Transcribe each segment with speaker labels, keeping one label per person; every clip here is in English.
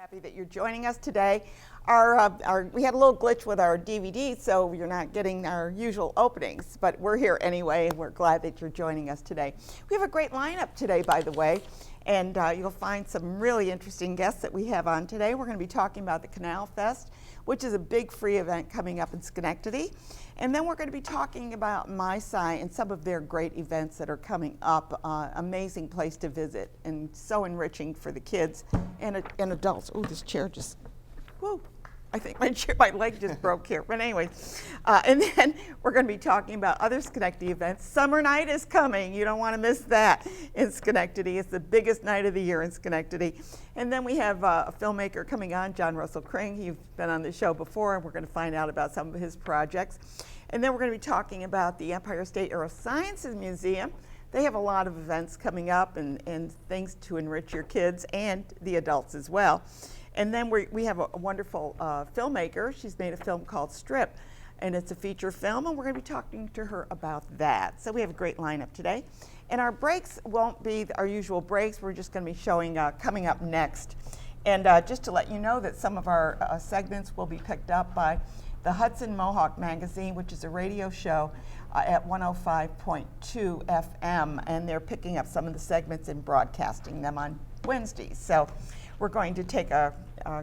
Speaker 1: Happy that you're joining us today. We had a little glitch with our DVD, so you're not getting our usual openings, but we're here anyway, and we're glad that you're joining us today. We have a great lineup today, by the way, and you'll find some really interesting guests that we have on today. We're going to be talking about the Canal Fest, which is a big free event coming up in Schenectady. And then we're going to be talking about MySci and some of their great events that are coming up. Amazing place to visit and so enriching for the kids and adults. Oh, this chair just, whoa. I think my leg just broke here. But anyway, and then we're going to be talking about other Schenectady events. Summer night is coming. You don't want to miss that in Schenectady. It's the biggest night of the year in Schenectady. And then we have a filmmaker coming on, John Russell Kring. He's been on the show before, and we're going to find out about some of his projects. And then we're going to be talking about the Empire State Aerosciences Museum. They have a lot of events coming up and things to enrich your kids and the adults as well. And then we have a wonderful filmmaker. She's made a film called Strip, and it's a feature film, and we're going to be talking to her about that. So we have a great lineup today. And our breaks won't be our usual breaks. We're just going to be showing coming up next. And just to let you know that some of our segments will be picked up by the Hudson Mohawk Magazine, which is a radio show at 105.2 FM, and they're picking up some of the segments and broadcasting them on Wednesdays. So we're going to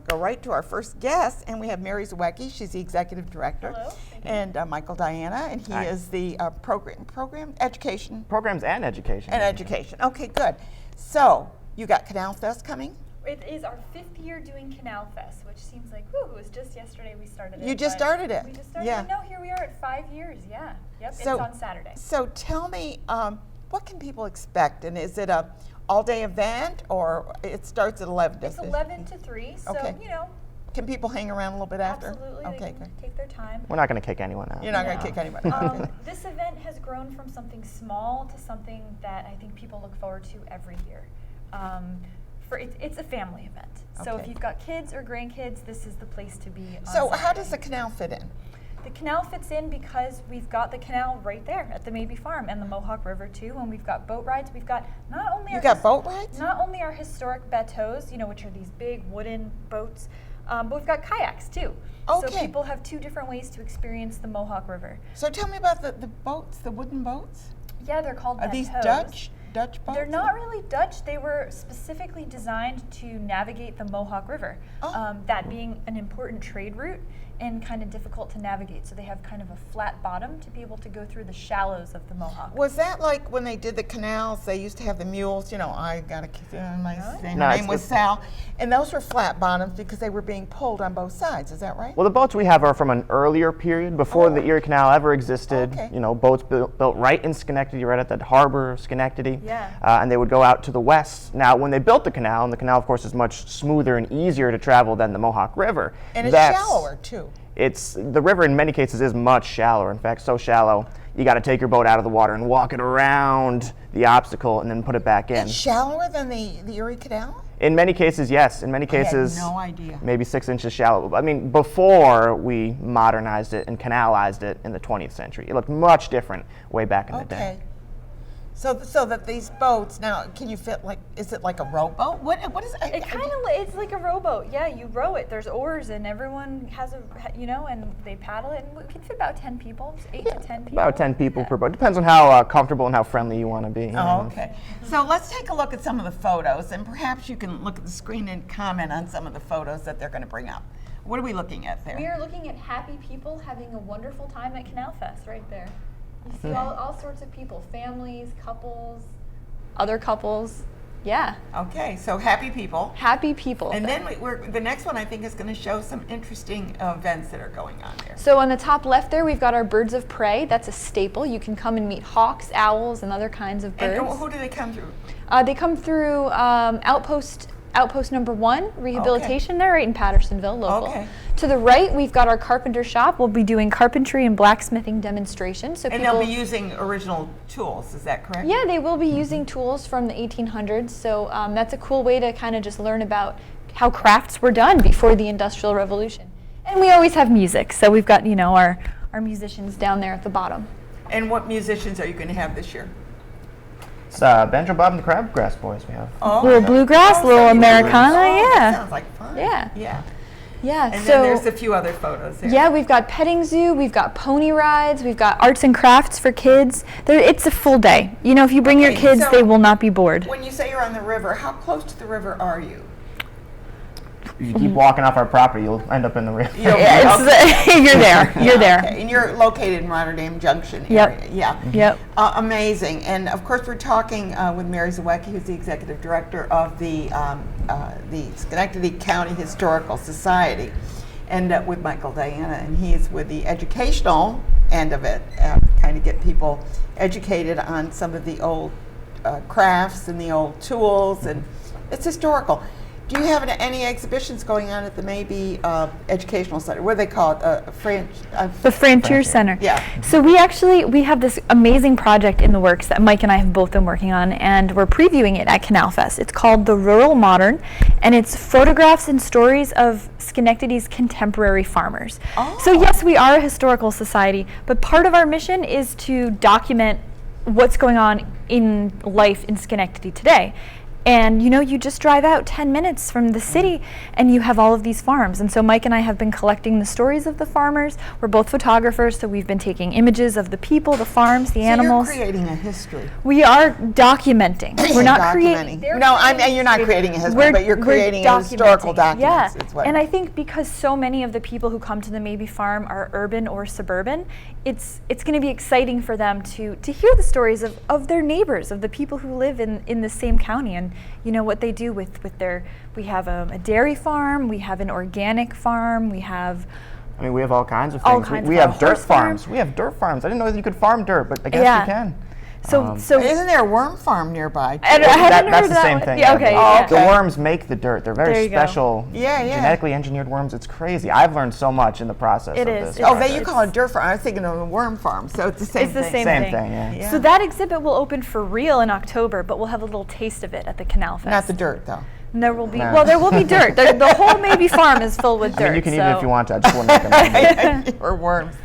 Speaker 1: go right to our first guest, and we have Mary Zawecki. She's the executive director.
Speaker 2: Hello.
Speaker 1: And Michael Diana, and he is the program education.
Speaker 3: Programs and education.
Speaker 1: And education. Okay, good. So you got Canal Fest coming?
Speaker 2: It is our 5th year doing Canal Fest, which seems like, whew, it was just yesterday we started it.
Speaker 1: You just started it?
Speaker 2: We just started
Speaker 1: yeah.
Speaker 2: it. No, here we are at 5 years, yeah. Yep,
Speaker 1: So,
Speaker 2: it's on Saturday.
Speaker 1: So tell me, what can people expect? And is it a all-day event, or it starts at 11?
Speaker 2: It's 11 to 3, so,
Speaker 1: Okay.
Speaker 2: you know.
Speaker 1: Can people hang around a little bit after?
Speaker 2: Absolutely,
Speaker 1: Okay,
Speaker 2: they
Speaker 1: good.
Speaker 2: can take their time.
Speaker 3: We're not going to kick anyone out.
Speaker 1: You're not going to
Speaker 2: No.
Speaker 1: kick anybody out. Okay.
Speaker 2: This event has grown from something small to something that I think people look forward to every year. It's a family event. So
Speaker 1: Okay.
Speaker 2: if you've got kids or grandkids, this is the place to be on
Speaker 1: So how
Speaker 2: Saturday.
Speaker 1: does the canal fit in?
Speaker 2: The canal fits in because we've got the canal right there at the Maybe Farm and the Mohawk River too, and we've got boat rides. We've got not only
Speaker 1: boat rides?
Speaker 2: not only our historic bateaus, you know, which are these big wooden boats, but we've got kayaks too.
Speaker 1: Okay.
Speaker 2: So people have 2 different ways to experience the Mohawk River.
Speaker 1: So tell me about the boats, the wooden boats.
Speaker 2: Yeah, they're called
Speaker 1: Are these
Speaker 2: bateaus.
Speaker 1: Dutch boats?
Speaker 2: They're not really Dutch. They were specifically designed to navigate the Mohawk River, that being an important trade route and kind of difficult to navigate. So they have kind of a flat bottom to be able to go through the shallows of the Mohawk.
Speaker 1: Was that like when they did the canals, they used to have the mules, you know, I got my name was Sal, and those were flat bottoms because they were being pulled on both sides, is that right?
Speaker 3: Well, the boats we have are from an earlier period, before the Erie Canal ever existed.
Speaker 1: Okay.
Speaker 3: You know, boats built right in Schenectady, right at that harbor of Schenectady.
Speaker 2: Yeah.
Speaker 3: And they would go out to the west. Now, when they built the canal, and the canal, of course, is much smoother and easier to travel than the Mohawk River.
Speaker 1: And it's shallower, too.
Speaker 3: The river in many cases is much shallower. In fact, so shallow, you got to take your boat out of the water and walk it around the obstacle and then put it back in.
Speaker 1: It's shallower than the Erie Canal?
Speaker 3: In many cases, yes. In many cases,
Speaker 1: I had no idea.
Speaker 3: Maybe 6 inches shallow. I mean, before we modernized it and canalized it in the 20th century, it looked much different way back in the day.
Speaker 1: Okay. So that these boats now, can you fit is it like a rowboat? What is it?
Speaker 2: It kind of it's like a rowboat. Yeah, you row it. There's oars, and everyone has and they paddle it. And we can fit about 10 people, 8 to 10 people.
Speaker 3: About 10 people per boat. Depends on how comfortable and how friendly you want to be.
Speaker 1: Oh, okay. So let's take a look at some of the photos, and perhaps you can look at the screen and comment on some of the photos that they're going to bring up. What are we looking at there?
Speaker 2: We are looking at happy people having a wonderful time at Canal Fest right there. You see all sorts of people, families, couples, other couples. Yeah.
Speaker 1: Okay, so happy people.
Speaker 2: Happy people.
Speaker 1: And then the next one I think is going to show some interesting events that are going on there.
Speaker 2: So on the top left there, we've got our birds of prey. That's a staple. You can come and meet hawks, owls, and other kinds of birds.
Speaker 1: And who do they come through?
Speaker 2: They come through Outpost number 1, rehabilitation there, right in Pattersonville, local.
Speaker 1: Okay.
Speaker 2: To the right, we've got our carpenter shop. We'll be doing carpentry and blacksmithing demonstrations. So
Speaker 1: and they'll be using original tools, is that correct?
Speaker 2: Yeah, they will be using tools from the 1800s. So that's a cool way to kind of just learn about how crafts were done before the Industrial Revolution. And we always have music. So we've got, our musicians down there at the bottom.
Speaker 1: And what musicians are you going to have this year?
Speaker 3: It's Banjo Bob and the Crabgrass Boys we have.
Speaker 1: Oh,
Speaker 4: Little bluegrass,
Speaker 1: so
Speaker 4: little
Speaker 1: you-
Speaker 4: Americana,
Speaker 1: that
Speaker 4: yeah.
Speaker 1: sounds like fun.
Speaker 4: Yeah.
Speaker 1: Yeah.
Speaker 4: Yeah,
Speaker 1: And
Speaker 4: so
Speaker 1: then there's a few other photos there.
Speaker 4: yeah, we've got petting zoo, we've got pony rides, we've got arts and crafts for kids. It's a full day. You know, if you bring your
Speaker 1: Okay,
Speaker 4: kids,
Speaker 1: so-
Speaker 4: they will not be bored.
Speaker 1: When you say you're on the river, how close to the river are you?
Speaker 3: If you keep walking off our property, you'll end up in the river.
Speaker 4: Yeah, you're there. You're there.
Speaker 1: Okay. And you're located in Rotterdam Junction
Speaker 4: Yep.
Speaker 1: area. Yeah.
Speaker 4: Yep.
Speaker 1: Amazing. And of course, we're talking with Mary Zawecki, who's the executive director of the Schenectady County Historical Society, and with Michael Diana, and he's with the educational end of it, kind of get people educated on some of the old crafts and the old tools, and it's historical. Do you have any exhibitions going on at the maybe educational center? What do they call it?
Speaker 4: The Frontier Center.
Speaker 1: Yeah.
Speaker 4: So we have this amazing project in the works that Mike and I have both been working on, and we're previewing it at Canal Fest. It's called The Rural Modern, and it's photographs and stories of Schenectady's contemporary farmers.
Speaker 1: Oh.
Speaker 4: So yes, we are a historical society, but part of our mission is to document what's going on in life in Schenectady today. And you know, you just drive out 10 minutes from the city and you have all of these farms. And so Mike and I have been collecting the stories of the farmers. We're both photographers, so we've been taking images of the people, the farms, the animals.
Speaker 1: So you're creating a history.
Speaker 4: We are documenting. We're not creating.
Speaker 1: Documenting. No, you're not creating a history, but you're creating a historical document.
Speaker 4: Yeah, and I think because so many of the people who come to the Maybe Farm are urban or suburban, it's going to be exciting for them to hear the stories of their neighbors, of the people who live in the same county, and you know what they do with their. We have a dairy farm, we have an organic farm, we have.
Speaker 3: I mean, we have all kinds of
Speaker 4: All
Speaker 3: things.
Speaker 4: kinds
Speaker 3: We
Speaker 4: of
Speaker 3: have dirt
Speaker 4: horse farm.
Speaker 3: farms. We have dirt farms. I didn't know that you could farm dirt, but I guess
Speaker 4: Yeah.
Speaker 3: you can.
Speaker 4: So
Speaker 1: Isn't there a worm farm nearby?
Speaker 4: I haven't heard
Speaker 3: That's
Speaker 4: of
Speaker 3: the
Speaker 4: that
Speaker 3: same
Speaker 4: one.
Speaker 3: thing.
Speaker 4: Yeah, okay.
Speaker 1: Oh,
Speaker 4: Yeah.
Speaker 1: okay.
Speaker 3: The worms make the dirt. They're
Speaker 4: There
Speaker 3: very
Speaker 4: you go.
Speaker 3: special,
Speaker 1: Yeah.
Speaker 3: genetically engineered worms. It's crazy. I've learned so much in the process
Speaker 4: It
Speaker 3: of
Speaker 4: is.
Speaker 3: this.
Speaker 4: It's-
Speaker 1: Oh, you call it dirt farm. I was thinking of a worm farm. So it's the same
Speaker 4: It's the
Speaker 1: thing.
Speaker 4: same
Speaker 3: Same thing, yeah.
Speaker 1: Yeah.
Speaker 4: So that exhibit will open for real in October, but we'll have a little taste of it at the Canal Fest.
Speaker 1: Not the dirt, though.
Speaker 4: And there will be
Speaker 3: No.
Speaker 4: there will be dirt. The whole Maybe Farm is filled with dirt.
Speaker 3: I mean, you can eat it
Speaker 4: so-
Speaker 3: if you want to. I just wouldn't recommend it.
Speaker 1: Or worms.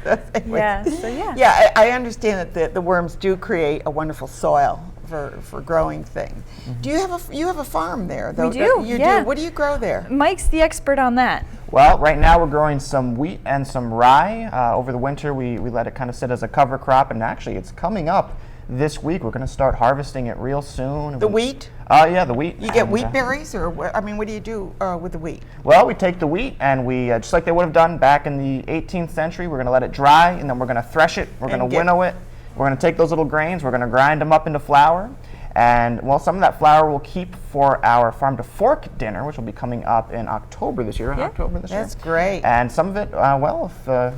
Speaker 4: Yeah. So yeah.
Speaker 1: Yeah, I understand that the worms do create a wonderful soil for growing things. Do you have a farm there? Though?
Speaker 4: do,
Speaker 1: You
Speaker 4: yeah.
Speaker 1: do. What do you grow there?
Speaker 4: Mike's the expert on that.
Speaker 3: Well, right now we're growing some wheat and some rye. Over the winter, we let it kind of sit as a cover crop, and actually it's coming up this week. We're going to start harvesting it real soon.
Speaker 1: The wheat?
Speaker 3: Yeah, the wheat.
Speaker 1: You get
Speaker 3: And,
Speaker 1: wheat berries, or what do you do with the wheat?
Speaker 3: Well, we take the wheat and we, just like they would have done back in the 18th century, we're going to let it dry, and then we're going to thresh it. We're going to winnow it. We're going to take those little grains. We're going to grind them up into flour. And, well, some of that flour we'll keep for our Farm to Fork dinner, which will be coming up in October this year.
Speaker 1: That's great.
Speaker 3: And some of it, well, if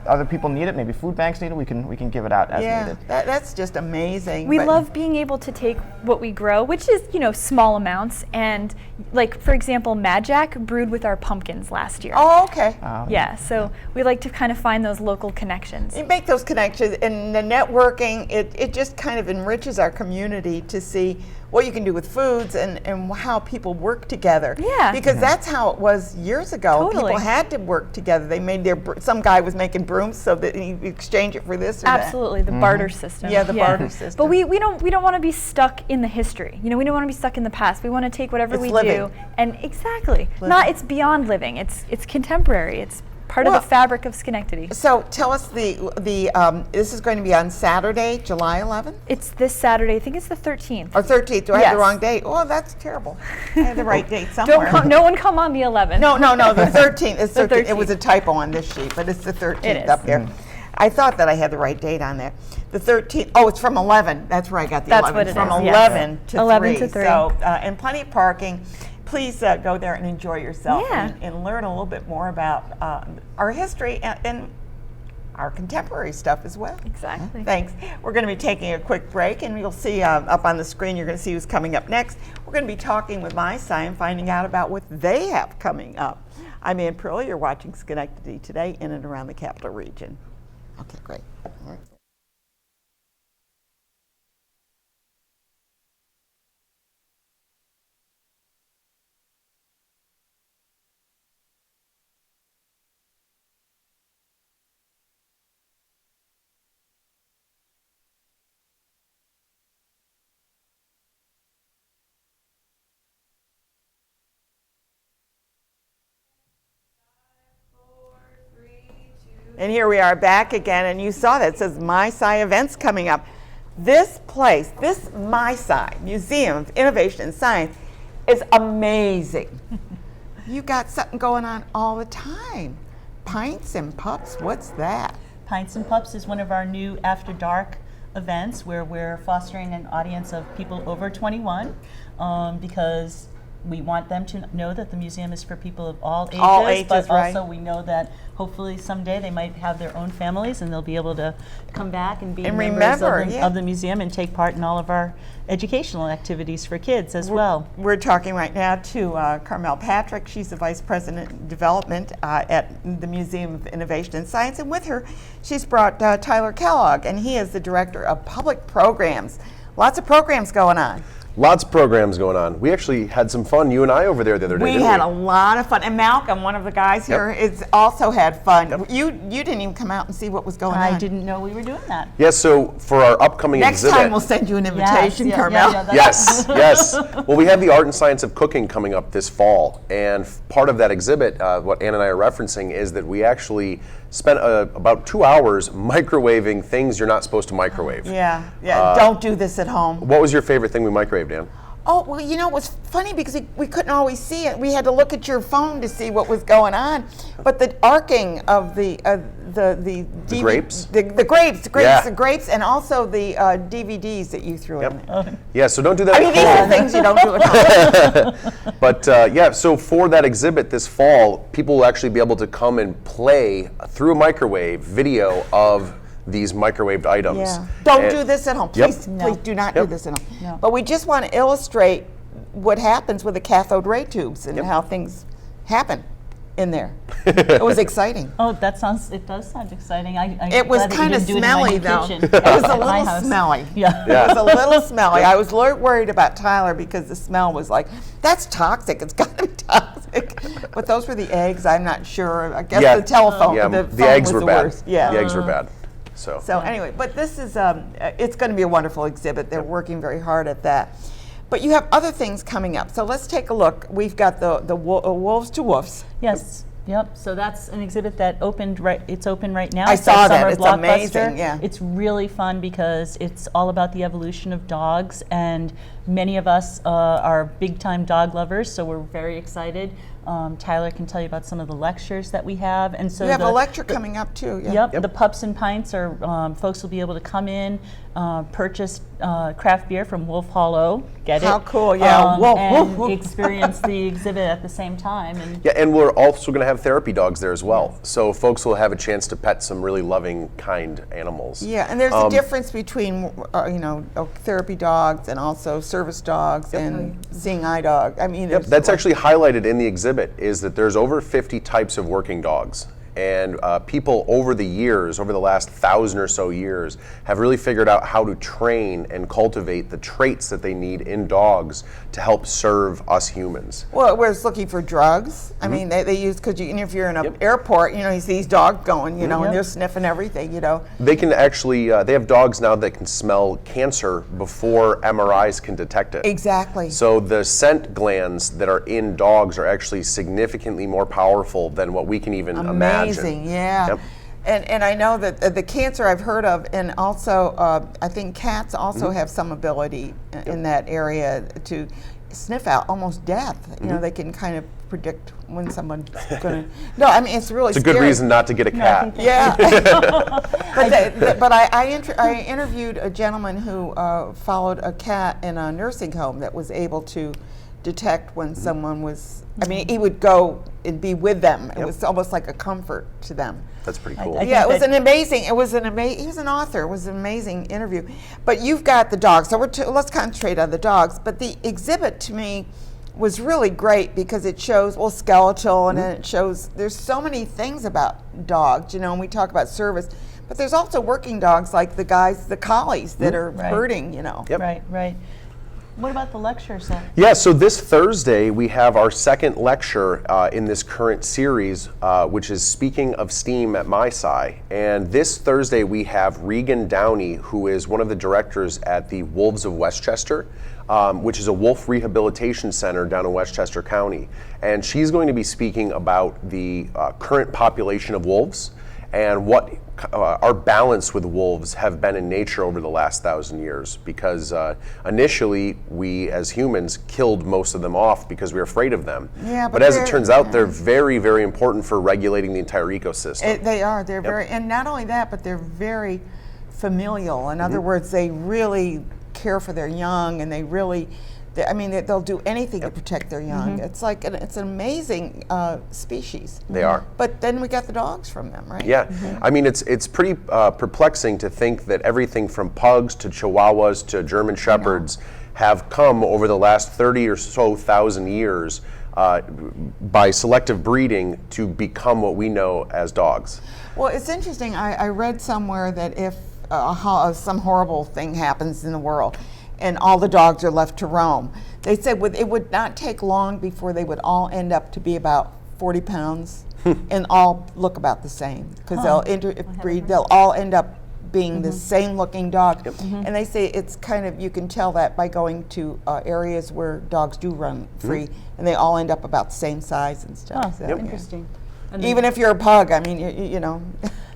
Speaker 3: other people need it, maybe food banks need it, we can give it out as needed.
Speaker 1: That's just amazing.
Speaker 4: We
Speaker 1: but-
Speaker 4: love being able to take what we grow, which is, small amounts, and like, for example, Mad Jack brewed with our pumpkins last year.
Speaker 1: Oh, okay.
Speaker 4: Yeah, so we like to kind of find those local connections.
Speaker 1: You make those connections, and the networking, it just kind of enriches our community to see what you can do with foods and how people work together.
Speaker 4: Yeah.
Speaker 1: Because that's how it was years ago.
Speaker 4: Totally.
Speaker 1: People had to work together. They made some guy was making brooms so that you exchange it for this or
Speaker 4: Absolutely, the barter system.
Speaker 1: Yeah, the barter system.
Speaker 4: But we don't want to be stuck in the history. We don't want to be stuck in the past. We want to take whatever
Speaker 1: It's
Speaker 4: we
Speaker 1: living.
Speaker 4: do and exactly.
Speaker 1: Living.
Speaker 4: It's beyond living. It's contemporary. It's part of
Speaker 1: Well,
Speaker 4: the fabric of Schenectady.
Speaker 1: So tell us this is going to be on Saturday, July 11th?
Speaker 4: It's this Saturday. I think it's the 13th.
Speaker 1: Or 13th. Do I have
Speaker 4: Yes.
Speaker 1: the wrong date? Oh, that's terrible. I had the right date somewhere.
Speaker 4: No one come on the 11th.
Speaker 1: No, the 13th. It's
Speaker 4: The
Speaker 1: 13th. It was a
Speaker 4: 13th.
Speaker 1: typo on this sheet, but it's the 13th
Speaker 4: It is.
Speaker 1: up there. I thought that I had the right date on there. The 13th. Oh, it's from 11. That's where I got the
Speaker 4: That's
Speaker 1: 11.
Speaker 4: what it
Speaker 1: From
Speaker 4: is, yes.
Speaker 1: 11 to
Speaker 4: 11
Speaker 1: 3.
Speaker 4: to 3.
Speaker 1: So, and plenty of parking. Please go there and enjoy yourself
Speaker 4: Yeah.
Speaker 1: and learn a little bit more about our history and our contemporary stuff as well.
Speaker 4: Exactly.
Speaker 1: Thanks. We're going to be taking a quick break, and you'll see up on the screen, you're going to see who's coming up next. We're going to be talking with MySci and finding out about what they have coming up. I'm Ann Pearl. You're watching Schenectady Today in and around the capital region. Okay, great. All right. And here we are back again, and you saw that. It says MySci events coming up. This place, this MySci, Museum of Innovation and Science, is amazing. You got something going on all the time. Pints and Pups, what's that?
Speaker 5: Pints and Pups is one of our new After Dark events where we're fostering an audience of people over 21 because we want them to know that the museum is for people of all ages, but
Speaker 1: right.
Speaker 5: also we know that hopefully someday they might have their own families and they'll be able to come back and be members of the museum and take part in all of our educational activities for kids as well.
Speaker 1: We're talking right now to Carmel Patrick. She's the Vice President of Development at the Museum of Innovation and Science, and with her she's brought Tyler Kellogg, and he is the Director of Public Programs. Lots of programs going on.
Speaker 6: Lots of programs going on. We actually had some fun, you and I, over there the other day,
Speaker 1: We had a lot of fun. And Malcolm, one of the guys here, is also had fun. You didn't even come out and see what was going on.
Speaker 5: I didn't know we were doing that.
Speaker 6: Yes, so for our upcoming
Speaker 1: Next
Speaker 6: exhibit.
Speaker 1: time we'll send you an invitation, Carmel.
Speaker 6: Yes, yes. Well, we have the Art and Science of Cooking coming up this fall, and part of that exhibit, what Ann and I are referencing, is that we actually spent about 2 hours microwaving things you're not supposed to microwave.
Speaker 1: Yeah. Don't do this at home.
Speaker 6: What was your favorite thing we microwaved, Ann?
Speaker 1: Oh, well, you know, it was funny because we couldn't always see it. We had to look at your phone to see what was going on. But the arcing of the
Speaker 6: grapes?
Speaker 1: The grapes,
Speaker 6: Yeah.
Speaker 1: the grapes, and also the DVDs that you threw in there.
Speaker 6: Yeah, so don't do that
Speaker 1: I mean,
Speaker 6: at
Speaker 1: these
Speaker 6: home.
Speaker 1: are things you don't do at home.
Speaker 6: But yeah, so for that exhibit this fall, people will actually be able to come and play through a microwave video of these microwaved items.
Speaker 1: Yeah. Don't do this at home. Please, please do not do this at home.
Speaker 5: No.
Speaker 1: But we just want to illustrate what happens with the cathode ray tubes and how things happen in there. It was exciting.
Speaker 5: Oh, it does sound exciting.
Speaker 1: It was kind of smelly, though. It was a little smelly.
Speaker 5: Yeah.
Speaker 1: It was a little smelly. I was worried about Tyler because the smell was like, that's toxic. It's got to be toxic. But those were the eggs. I'm not sure. I guess the telephone, the phone
Speaker 6: eggs
Speaker 1: was
Speaker 6: were
Speaker 1: the
Speaker 6: bad.
Speaker 1: worst. Yeah.
Speaker 6: The eggs were bad.
Speaker 1: So anyway, but this is, it's going to be a wonderful exhibit. They're working very hard at that. But you have other things coming up. So let's take a look. We've got the Wolves to Woofs.
Speaker 5: Yes. Yep. So that's an exhibit that opened it's open right now.
Speaker 1: I
Speaker 5: It's
Speaker 1: saw
Speaker 5: a
Speaker 1: that.
Speaker 5: summer
Speaker 1: It's
Speaker 5: blockbuster.
Speaker 1: amazing. Yeah.
Speaker 5: It's really fun because it's all about the evolution of dogs, and many of us are big-time dog lovers. So we're very excited. Tyler can tell you about some of the lectures that we have, and so
Speaker 1: You have a lecture coming up too. Yeah.
Speaker 5: Yep, the Pups and Pints are folks will be able to come in, purchase craft beer from Wolf Hollow, get it?
Speaker 1: How cool! Yeah,
Speaker 5: and experience the exhibit at the same time. And
Speaker 6: Yeah, and we're also going to have therapy dogs there as well. So folks will have a chance to pet some really loving, kind animals.
Speaker 1: Yeah, and there's a difference between therapy dogs and also service dogs and seeing eye dog. I mean,
Speaker 6: That's actually highlighted in the exhibit, is that there's over 50 types of working dogs. And people over the years, over the last 1,000 or so years, have really figured out how to train and cultivate the traits that they need in dogs to help serve us humans.
Speaker 1: Well, we're just looking for drugs. I mean, they use, because if you're in an airport, you see these dogs going, and they're sniffing everything,
Speaker 6: They can actually, they have dogs now that can smell cancer before MRIs can detect it.
Speaker 1: Exactly.
Speaker 6: So the scent glands that are in dogs are actually significantly more powerful than what we can even imagine.
Speaker 1: Amazing, yeah.
Speaker 6: Yep.
Speaker 1: And I know that the cancer I've heard of, and also I think cats also have some ability in that area to sniff out almost death. They can kind of predict when someone's going to. No, I mean, it's really
Speaker 6: It's a
Speaker 1: scary.
Speaker 6: good reason not to get a cat.
Speaker 1: Yeah. But I interviewed a gentleman who followed a cat in a nursing home that was able to detect when someone was, I mean, he would go and be with them. It was almost like a comfort to them.
Speaker 6: That's pretty cool.
Speaker 1: Yeah, it was he was an author. It was an amazing interview. But you've got the dogs, so let's concentrate on the dogs. But the exhibit to me was really great because it shows, skeletal, and then it shows, there's so many things about dogs, and we talk about service, but there's also working dogs like the collies that are herding,
Speaker 6: Yep.
Speaker 5: Right. What about the lecture set?
Speaker 6: Yeah, so this Thursday we have our second lecture in this current series, which is Speaking of STEAM at MySci. And this Thursday we have Regan Downey, who is one of the directors at the Wolves of Westchester, which is a wolf rehabilitation center down in Westchester County. And she's going to be speaking about the current population of wolves and what our balance with wolves have been in nature over the last 1,000 years. Because initially, we as humans killed most of them off because we were afraid of them.
Speaker 1: Yeah,
Speaker 6: but
Speaker 1: but
Speaker 6: as it
Speaker 1: they're-
Speaker 6: turns out, they're very, very important for regulating the entire ecosystem.
Speaker 1: They are. They're very, and not only that, but they're very familial. In other words, they really care for their young, and they really, I mean, they'll do anything to protect their young. It's like it's an amazing species.
Speaker 6: They are.
Speaker 1: But then we got the dogs from them, right?
Speaker 6: Yeah, I mean, it's pretty perplexing to think that everything from pugs to chihuahuas to German shepherds have come over the last 30 or so thousand years by selective breeding to become what we know as dogs.
Speaker 1: Well, it's interesting. I read somewhere that if some horrible thing happens in the world and all the dogs are left to roam, they said it would not take long before they would all end up to be about 40 pounds and all look about the same, because they'll interbreed. They'll all end up being the same looking dog. And they say it's kind of, you can tell that by going to areas where dogs do run free, and they all end up about the same size and stuff. So, yeah.
Speaker 5: Interesting. And
Speaker 1: Even if you're a pug, I mean, you know.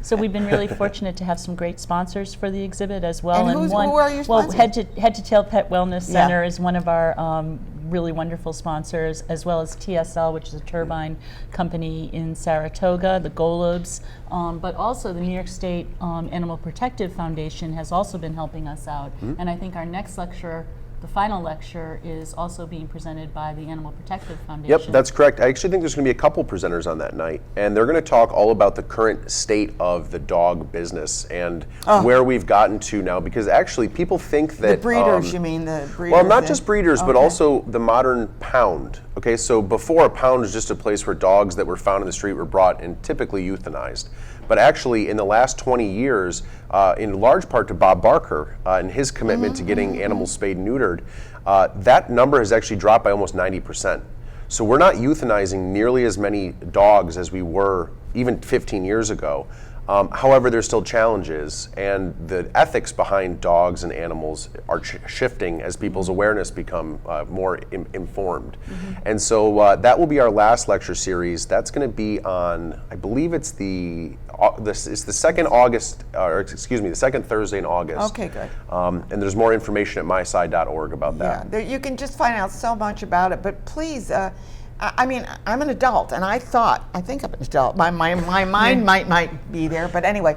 Speaker 5: So we've been really fortunate to have some great sponsors for the exhibit as well.
Speaker 1: And who are your
Speaker 5: well,
Speaker 1: sponsors?
Speaker 5: Head to Tail Pet Wellness
Speaker 1: Yeah.
Speaker 5: Center is one of our really wonderful sponsors, as well as TSL, which is a turbine company in Saratoga, the Golubs, but also the New York State Animal Protective Foundation has also been helping us out. And I think our next lecture, the final lecture, is also being presented by the Animal Protective Foundation.
Speaker 6: Yep, that's correct. I actually think there's going to be a couple presenters on that night, and they're going to talk all about the current state of the dog business and where we've gotten to now. Because actually, people think that
Speaker 1: The breeders, you mean, the breeders?
Speaker 6: well, not
Speaker 1: yeah.
Speaker 6: just breeders, but also the modern pound. Okay, so before, a pound was just a place where dogs that were found in the street were brought and typically euthanized. But actually, in the last 20 years, in large part to Bob Barker and his commitment to getting animals spayed and neutered, that number has actually dropped by almost 90%. So we're not euthanizing nearly as many dogs as we were even 15 years ago. However, there's still challenges, and the ethics behind dogs and animals are shifting as people's awareness become more informed. And so that will be our last lecture series. That's going to be on, I believe it's the second August, or excuse me, the second Thursday in August.
Speaker 1: Okay, good.
Speaker 6: And there's more information at myside.org about that.
Speaker 1: Yeah, you can just find out so much about it, but please, I mean, I'm an adult, and I think I'm an adult. My mind might be there, but anyway.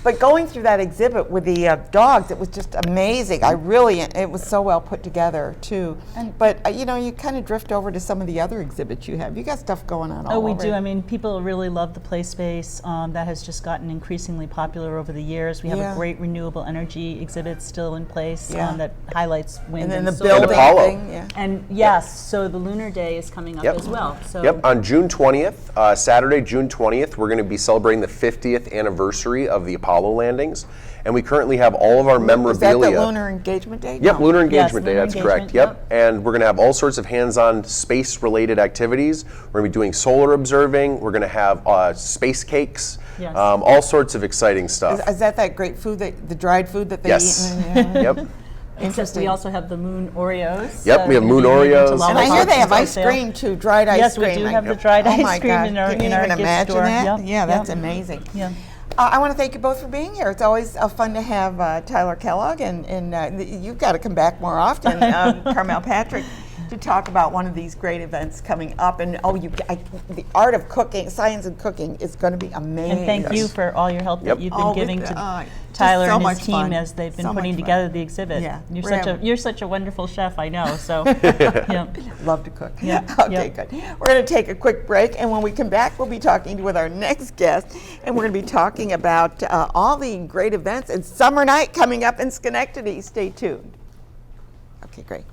Speaker 1: But going through that exhibit with the dogs, it was just amazing. It was so well put together too. But you know, you kind of drift over to some of the other exhibits you have. You got stuff going on all
Speaker 5: Oh, we
Speaker 1: over.
Speaker 5: do. I mean, people really love the play space. That has just gotten increasingly popular over the years. We have
Speaker 1: Yeah.
Speaker 5: a great renewable energy exhibit still in place
Speaker 1: Yeah.
Speaker 5: that highlights wind
Speaker 1: And then the
Speaker 5: solar.
Speaker 1: building
Speaker 6: Apollo.
Speaker 1: thing. Yeah.
Speaker 5: And yes, so the Lunar Day is coming up
Speaker 6: Yep.
Speaker 5: as well. So
Speaker 6: Yep, on June 20th, Saturday, June 20th, we're going to be celebrating the 50th anniversary of the Apollo landings. And we currently have all of our memorabilia.
Speaker 1: Is that the Lunar Engagement Day?
Speaker 6: Yep,
Speaker 1: No.
Speaker 6: Lunar
Speaker 5: Yes,
Speaker 6: Engagement Day,
Speaker 5: Lunar
Speaker 6: that's correct.
Speaker 5: Engagement,
Speaker 6: Yep. And we're going to have all sorts of hands-on space-related activities. We're going to be doing solar observing. We're going to have space cakes.
Speaker 5: Yes.
Speaker 6: All sorts of exciting stuff.
Speaker 1: Is that great food, the dried food that they
Speaker 6: Yes.
Speaker 1: eat?
Speaker 6: Yep.
Speaker 1: Interesting.
Speaker 5: we also have the Moon Oreos.
Speaker 6: Yep, we have
Speaker 5: gonna
Speaker 6: Moon
Speaker 5: be moving into
Speaker 6: Oreos.
Speaker 1: And I hear
Speaker 5: lollipops
Speaker 1: they have
Speaker 5: and
Speaker 1: ice
Speaker 5: sale.
Speaker 1: cream too, dried ice
Speaker 5: Yes,
Speaker 1: cream.
Speaker 5: we do have the dried
Speaker 1: Oh
Speaker 5: ice
Speaker 1: my
Speaker 5: cream
Speaker 1: gosh,
Speaker 5: in our
Speaker 1: can you
Speaker 5: in our
Speaker 1: even
Speaker 5: gift
Speaker 1: imagine
Speaker 5: store.
Speaker 1: that?
Speaker 5: Yep,
Speaker 1: Yeah, that's
Speaker 5: yep.
Speaker 1: amazing.
Speaker 5: Yeah.
Speaker 1: I want to thank you both for being here. It's always fun to have Tyler Kellogg, and you've got to come back more often, Carmel Patrick, to talk about one of these great events coming up. And the art of cooking, science and cooking, is going to be amazing.
Speaker 5: And thank you for all your help
Speaker 6: Yep.
Speaker 5: that you've been giving to
Speaker 1: just
Speaker 5: Tyler
Speaker 1: so
Speaker 5: and
Speaker 1: much
Speaker 5: his team
Speaker 1: fun.
Speaker 5: as they've been
Speaker 1: So
Speaker 5: putting
Speaker 1: much fun.
Speaker 5: together the exhibit.
Speaker 1: Yeah,
Speaker 5: You're such a wonderful chef, I know. So yeah.
Speaker 1: Love to cook.
Speaker 5: Yeah,
Speaker 1: Okay,
Speaker 5: yeah.
Speaker 1: good. We're going to take a quick break, and when we come back, we'll be talking with our next guest, and we're going to be talking about all the great events and summer night coming up in Schenectady. Stay tuned. Okay, great.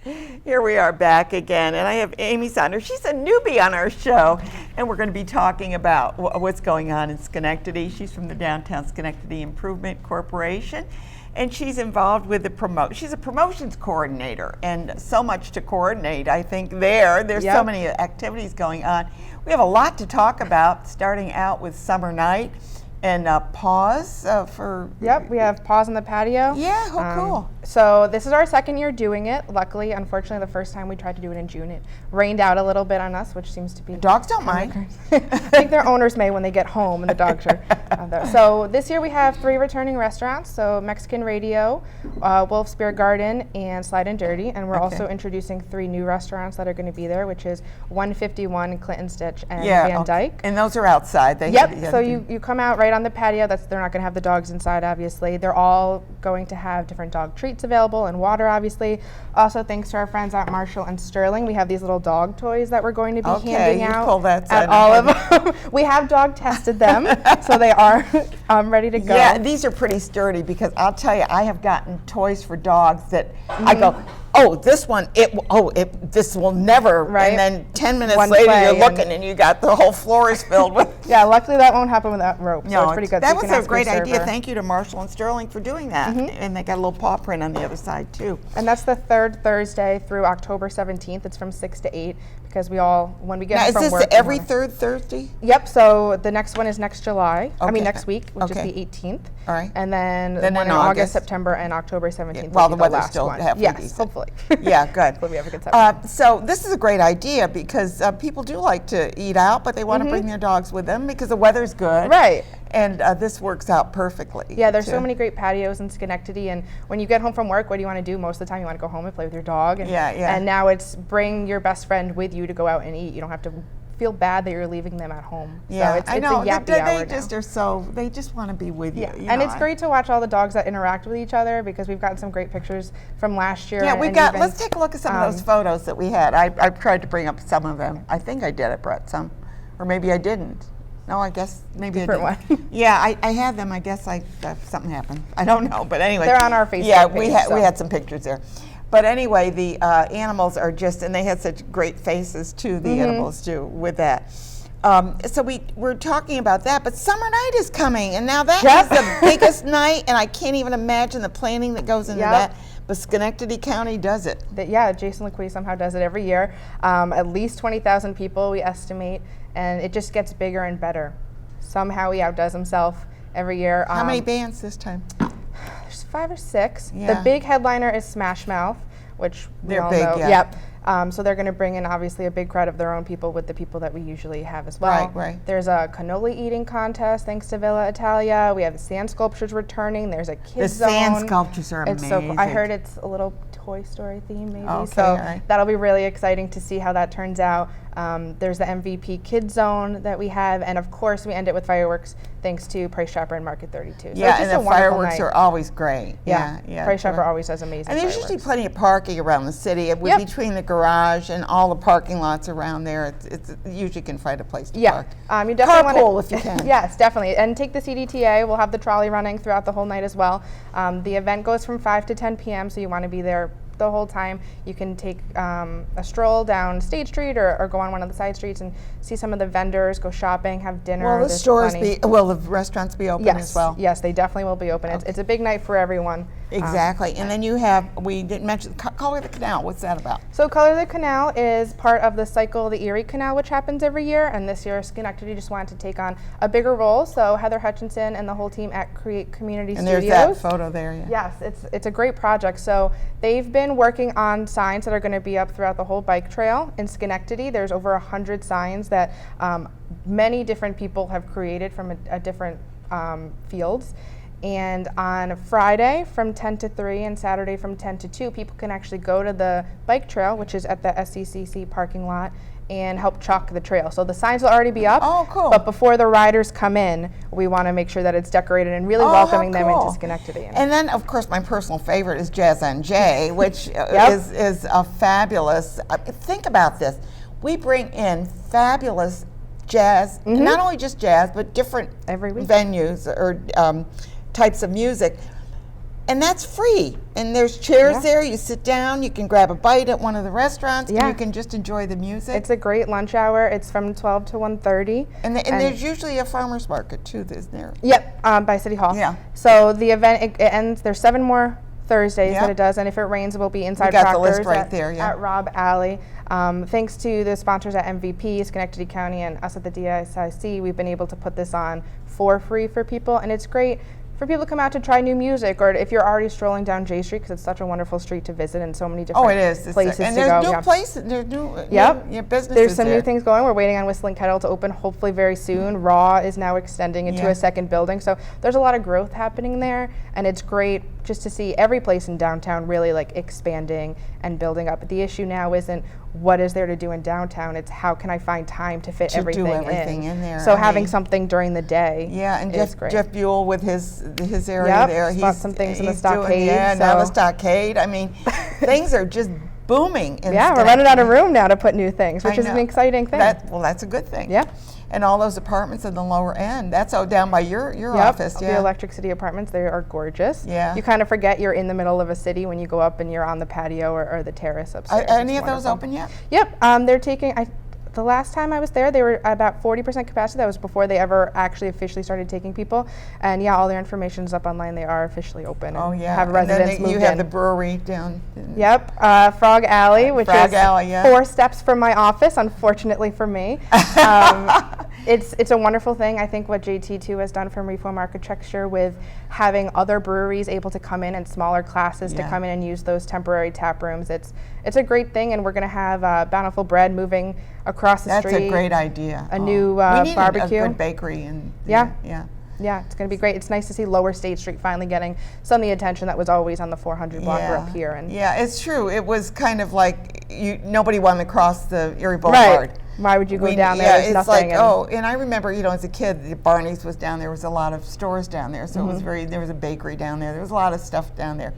Speaker 1: Here we are back again, and I have Amy Saunders. She's a newbie on our show, and we're going to be talking about what's going on in Schenectady. She's from the Downtown Schenectady Improvement Corporation, and she's involved with the she's a promotions coordinator, and so much to coordinate, I think, there's so many activities going on. We have a lot to talk about, starting out with summer night and pause for...
Speaker 7: Yep, we have pause on the patio.
Speaker 1: Yeah, cool.
Speaker 7: So this is our second year doing it. Luckily, unfortunately, the first time we tried to do it in June, it rained out a little bit on us, which seems to be...
Speaker 1: Dogs don't mind.
Speaker 7: I think their owners may when they get home and the dogs are there. So this year we have 3 returning restaurants, so Mexican Radio, Wolf's Beer Garden, and Slide and Dirty. And we're also introducing 3 new restaurants that are going to be there, which is 151 Clinton Stitch and Van Dyke.
Speaker 1: And those are outside.
Speaker 7: So you come out right on the patio. They're not going to have the dogs inside, obviously. They're all going to have different dog treats available and water, obviously. Also, thanks to our friends at Marshall and Sterling, we have these little dog toys that we're going to be handing out
Speaker 1: pull that
Speaker 7: at all of them. We have dog tested them, so they are ready to go.
Speaker 1: Yeah, these are pretty sturdy because I'll tell you, I have gotten toys for dogs that I go, oh, this one, this will never,
Speaker 7: Right.
Speaker 1: and then 10 minutes
Speaker 7: One
Speaker 1: later
Speaker 7: play
Speaker 1: you're
Speaker 7: and-
Speaker 1: looking and you got the whole floor is filled with.
Speaker 7: Yeah, luckily that won't happen without rope, so it's pretty good.
Speaker 1: That
Speaker 7: So you
Speaker 1: was
Speaker 7: can
Speaker 1: a
Speaker 7: ask your
Speaker 1: great idea.
Speaker 7: server.
Speaker 1: Thank you to Marshall and Sterling for doing that. And they got a little paw print on the other side too.
Speaker 7: And that's the 3rd Thursday through October 17th. It's from 6 to 8 because when we get
Speaker 1: Now,
Speaker 7: home
Speaker 1: is
Speaker 7: from
Speaker 1: this
Speaker 7: work.
Speaker 1: every third Thursday?
Speaker 7: Yep, so the next one is next July. I mean,
Speaker 1: Okay.
Speaker 7: next week, which
Speaker 1: Okay.
Speaker 7: is the 18th.
Speaker 1: All right.
Speaker 7: And then
Speaker 1: Then
Speaker 7: one
Speaker 1: in
Speaker 7: in August,
Speaker 1: August.
Speaker 7: September, and October 17th.
Speaker 1: While
Speaker 7: will
Speaker 1: the
Speaker 7: be
Speaker 1: weather's
Speaker 7: last
Speaker 1: still
Speaker 7: one.
Speaker 1: halfway
Speaker 7: Yes,
Speaker 1: decent.
Speaker 7: hopefully.
Speaker 1: Yeah, good.
Speaker 7: Hopefully we have a good time.
Speaker 1: So this is a great idea because people do like to eat out, but they want to bring their dogs with them because the weather's good.
Speaker 7: Right.
Speaker 1: And this works out perfectly.
Speaker 7: Yeah, there's so
Speaker 1: too.
Speaker 7: many great patios in Schenectady, and when you get home from work, what do you want to do? Most of the time, you want to go home and play with your dog. And,
Speaker 1: Yeah.
Speaker 7: And now it's bring your best friend with you to go out and eat. You don't have to feel bad that you're leaving them at home.
Speaker 1: Yeah,
Speaker 7: so it's
Speaker 1: I know.
Speaker 7: a yappy
Speaker 1: They
Speaker 7: hour
Speaker 1: just
Speaker 7: now.
Speaker 1: are so. They just want to be with you.
Speaker 7: Yeah,
Speaker 1: you
Speaker 7: and
Speaker 1: know,
Speaker 7: it's great to watch all the dogs that interact with each other because we've gotten some great pictures from last year.
Speaker 1: Yeah, we've
Speaker 7: and
Speaker 1: got.
Speaker 7: even,
Speaker 1: Let's take a look at some of those photos that we had. I tried to bring up some of them. I think I did. I brought some, or maybe I didn't. No, I guess maybe
Speaker 7: Different
Speaker 1: I did.
Speaker 7: one.
Speaker 1: Yeah, I had them. I guess something happened. I don't know, but anyway.
Speaker 7: They're on our Facebook
Speaker 1: Yeah,
Speaker 7: page,
Speaker 1: we
Speaker 7: so.
Speaker 1: had some pictures there. But anyway, the animals are just, and they had such great faces too. The animals do with that. So we're talking about that, but summer night is coming, and now that is the biggest night, and I can't even imagine the planning that goes into that. But Schenectady County does it.
Speaker 7: Yeah, Jason LeQuay somehow does it every year. At least 20,000 people, we estimate, and it just gets bigger and better. Somehow he outdoes himself every year.
Speaker 1: How many bands this time?
Speaker 7: There's 5 or 6.
Speaker 1: Yeah.
Speaker 7: The big headliner is Smash Mouth, which we
Speaker 1: They're
Speaker 7: all
Speaker 1: big,
Speaker 7: know.
Speaker 1: yeah.
Speaker 7: Yep. So they're going to bring in obviously a big crowd of their own people with the people that we usually have as well.
Speaker 1: Right.
Speaker 7: There's a cannoli eating contest thanks to Villa Italia. We have the sand sculptures returning. There's a kids zone.
Speaker 1: The sand sculptures are
Speaker 7: It's
Speaker 1: amazing.
Speaker 7: so cool. I heard it's a little Toy Story theme maybe.
Speaker 1: Okay,
Speaker 7: so
Speaker 1: all right.
Speaker 7: that'll be really exciting to see how that turns out. There's the MVP Kids Zone that we have, and of course we end it with fireworks thanks to Price Chopper and Market 32. So it's
Speaker 1: Yeah,
Speaker 7: just
Speaker 1: and
Speaker 7: a
Speaker 1: the
Speaker 7: wonderful
Speaker 1: fireworks
Speaker 7: night.
Speaker 1: are always great.
Speaker 7: Yeah, Price Chopper
Speaker 1: terrific.
Speaker 7: always does amazing
Speaker 1: And there's
Speaker 7: fireworks.
Speaker 1: usually plenty of parking around the city.
Speaker 7: Yep.
Speaker 1: Between the garage and all the parking lots around there, it's usually can find a place to park.
Speaker 7: You definitely
Speaker 1: Carpool
Speaker 7: want
Speaker 1: if you can.
Speaker 7: Yes, definitely, and take the CDTA. We'll have the trolley running throughout the whole night as well. The event goes from 5 to 10 p.m., so you want to be there the whole time. You can take a stroll down State Street or go on one of the side streets and see some of the vendors, go shopping, have dinner.
Speaker 1: Will the
Speaker 7: There's plenty.
Speaker 1: the restaurants be open as well?
Speaker 7: Yes, they definitely will be open. It's a big night for everyone.
Speaker 1: Exactly. And then you have, we didn't mention, Color the Canal. What's that about?
Speaker 7: So Color the Canal is part of the cycle of the Erie Canal, which happens every year. And this year, Schenectady just wanted to take on a bigger role. So Heather Hutchinson and the whole team at Create Community
Speaker 1: And
Speaker 7: Studios.
Speaker 1: there's that photo there. Yeah.
Speaker 7: Yes, it's a great project. So they've been working on signs that are going to be up throughout the whole bike trail in Schenectady. There's over 100 signs that many different people have created from a different fields. And on Friday from 10 to 3 and Saturday from 10 to 2, people can actually go to the bike trail, which is at the SCCC parking lot, and help chalk the trail. So the signs will already be up.
Speaker 1: Oh, cool.
Speaker 7: But before the riders come in, we want to make sure that it's decorated and really welcoming them into Schenectady.
Speaker 1: And then, of course, my personal favorite is Jazz on Jay, which is a fabulous. Think about this: we bring in fabulous jazz, not only just jazz, but different
Speaker 7: Every week.
Speaker 1: venues or types of music. And that's free. And there's chairs there. You sit down. You can grab a bite at one of the restaurants. And you can just enjoy the music.
Speaker 7: It's a great lunch hour. It's from 12 to 1:30.
Speaker 1: And there's usually a farmer's market, too, isn't there?
Speaker 7: Yep, by City Hall.
Speaker 1: Yeah.
Speaker 7: So the event, it ends, there's 7 more Thursdays that it does, and if it rains, it will be inside
Speaker 1: We got the
Speaker 7: Proctor's
Speaker 1: list right there,
Speaker 7: at Robb Alley. Thanks to the sponsors at MVP, Schenectady County, and us at the DSIC, we've been able to put this on for free for people, and it's great for people to come out to try new music, or if you're already strolling down J Street, because it's such a wonderful street to visit and so many different places
Speaker 1: and
Speaker 7: to
Speaker 1: there's
Speaker 7: go.
Speaker 1: new places, there's new businesses.
Speaker 7: There's some
Speaker 1: there.
Speaker 7: new things going. We're waiting on Whistling Kettle to open hopefully very soon. Raw is now extending into a second building, so there's a lot of growth happening there, and it's great just to see every place in downtown really like expanding and building up. But the issue now isn't what is there to do in downtown, it's how can I find time to fit everything in there. So having something during the day
Speaker 1: and
Speaker 7: is great.
Speaker 1: Jeff Buell with his area there.
Speaker 7: He's bought some things in the stockade.
Speaker 1: Now the stockade. I mean, things are just booming.
Speaker 7: We're running out of room now to put new things, which is an exciting thing.
Speaker 1: That's a good thing.
Speaker 7: Yeah.
Speaker 1: And all those apartments in the lower end. That's down by your office.
Speaker 7: The Electric City apartments, they are gorgeous.
Speaker 1: Yeah.
Speaker 7: You kind of forget you're in the middle of a city when you go up and you're on the patio or the terrace upstairs.
Speaker 1: Are any of those open yet?
Speaker 7: Yep. They're taking, the last time I was there, they were about 40% capacity. That was before they ever actually officially started taking people. And all their information's up online. They are officially open.
Speaker 1: Oh, yeah.
Speaker 7: Have residents moved in.
Speaker 1: You have the brewery down.
Speaker 7: Yep. Frog Alley, which
Speaker 1: Frog
Speaker 7: is
Speaker 1: Alley,
Speaker 7: 4 steps from my office, unfortunately for me. It's a wonderful thing. I think what JT2 has done from Reform Architecture with having other breweries able to come in and smaller classes to come in and use those temporary tap rooms. It's a great thing, and we're going to have Bountiful Bread moving across the street.
Speaker 1: That's a great idea.
Speaker 7: A new
Speaker 1: we need
Speaker 7: barbecue.
Speaker 1: a good bakery. And
Speaker 7: Yeah, it's going to be great. It's nice to see Lower State Street finally getting some of the attention that was always on the 400 block or up here. And
Speaker 1: it's true. It was kind of like nobody wanted to cross the Erie Boulevard.
Speaker 7: Right. Why would you go down there? There's
Speaker 1: it's
Speaker 7: nothing.
Speaker 1: Like, and I remember, as a kid, the Barney's was down there. Was a lot of stores down there, so it was there was a bakery down there. There was a lot of stuff down there,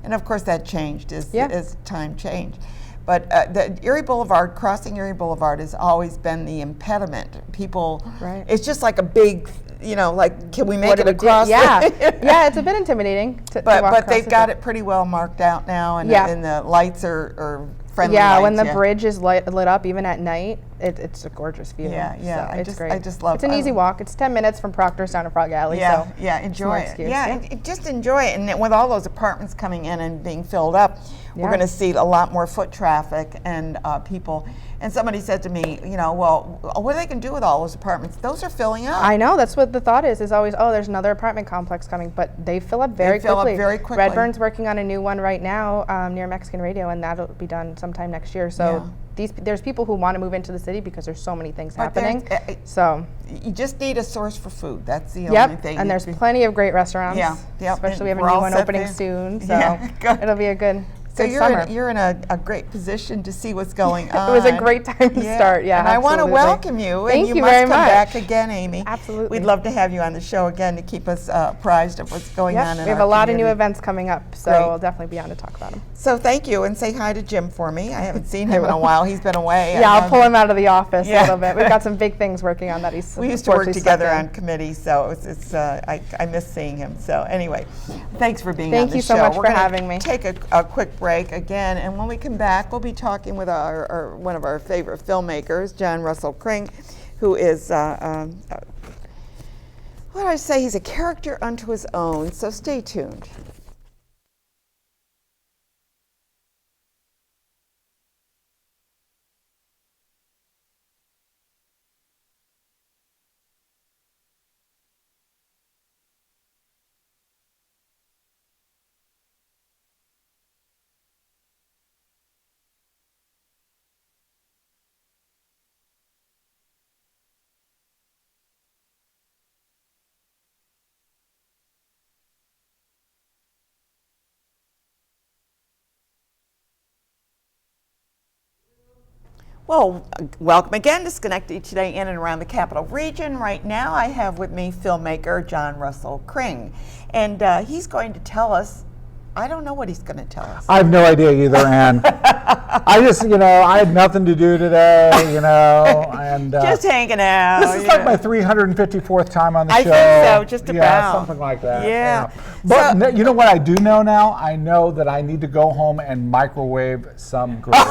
Speaker 1: and of course that changed as time changed. But the Erie Boulevard, crossing Erie Boulevard, has always been the impediment. People, it's just like a big, like, can we make it across?
Speaker 7: It's a bit intimidating to walk
Speaker 1: but they've
Speaker 7: across
Speaker 1: got it pretty well marked out now, and the lights are friendly.
Speaker 7: When the bridge is lit up, even at night, it's a gorgeous view. So it's great.
Speaker 1: I just love it.
Speaker 7: It's an easy walk. It's 10 minutes from Proctor's down to Frog Alley.
Speaker 1: Enjoy it. Just enjoy it. And with all those apartments coming in and being filled up, we're going to see a lot more foot traffic and people. And somebody said to me, well, what are they going to do with all those apartments? Those are filling up.
Speaker 7: I know. That's what the thought is always, there's another apartment complex coming. But they fill up very quickly. Redburn's working on a new one right now near Mexican Radio, and that'll be done sometime next year. So there's people who want to move into the city because there's so many things happening. So
Speaker 1: you just need a source for food. That's the only thing.
Speaker 7: And there's plenty of great restaurants. Especially we have a new one opening soon. So it'll be a good
Speaker 1: So
Speaker 7: summer.
Speaker 1: you're in a great position to see what's going on.
Speaker 7: It was a great time to start.
Speaker 1: And I want to welcome you.
Speaker 7: Thank
Speaker 1: and you
Speaker 7: you
Speaker 1: must
Speaker 7: very
Speaker 1: come
Speaker 7: much.
Speaker 1: back again, Amy.
Speaker 7: Absolutely.
Speaker 1: We'd love to have you on the show again to keep us apprised of what's going on in our
Speaker 7: we have a lot of new
Speaker 1: community.
Speaker 7: events coming up, so we'll definitely be on to talk about them.
Speaker 1: So thank you, and say hi to Jim for me. I haven't seen him in a while. He's been away.
Speaker 7: I'll pull him out of the office a little bit. We've got some big things working on that.
Speaker 1: We used to work together on committees, so I miss seeing him. So anyway, thanks for being on the show.
Speaker 7: Thank you so much for having me.
Speaker 1: Take a quick break again, and when we come back, we'll be talking with one of our favorite filmmakers, John Russell Kring, who is, what do I say, he's a character unto his own, so stay tuned. Well, welcome again to Schenectady Today in and around the Capital Region. Right now I have with me filmmaker John Russell Kring, and he's going to tell us, I don't know what he's going to tell us.
Speaker 8: I have no idea either, Ann. I just, I had nothing to do today, And
Speaker 1: Just hanging out.
Speaker 8: this is like my 354th time on the
Speaker 1: I
Speaker 8: show.
Speaker 1: think so, just
Speaker 8: Yeah,
Speaker 1: about.
Speaker 8: something like that.
Speaker 1: Yeah.
Speaker 8: But
Speaker 1: So-
Speaker 8: you know what I do know now? I know that I need to go home and microwave some grapes.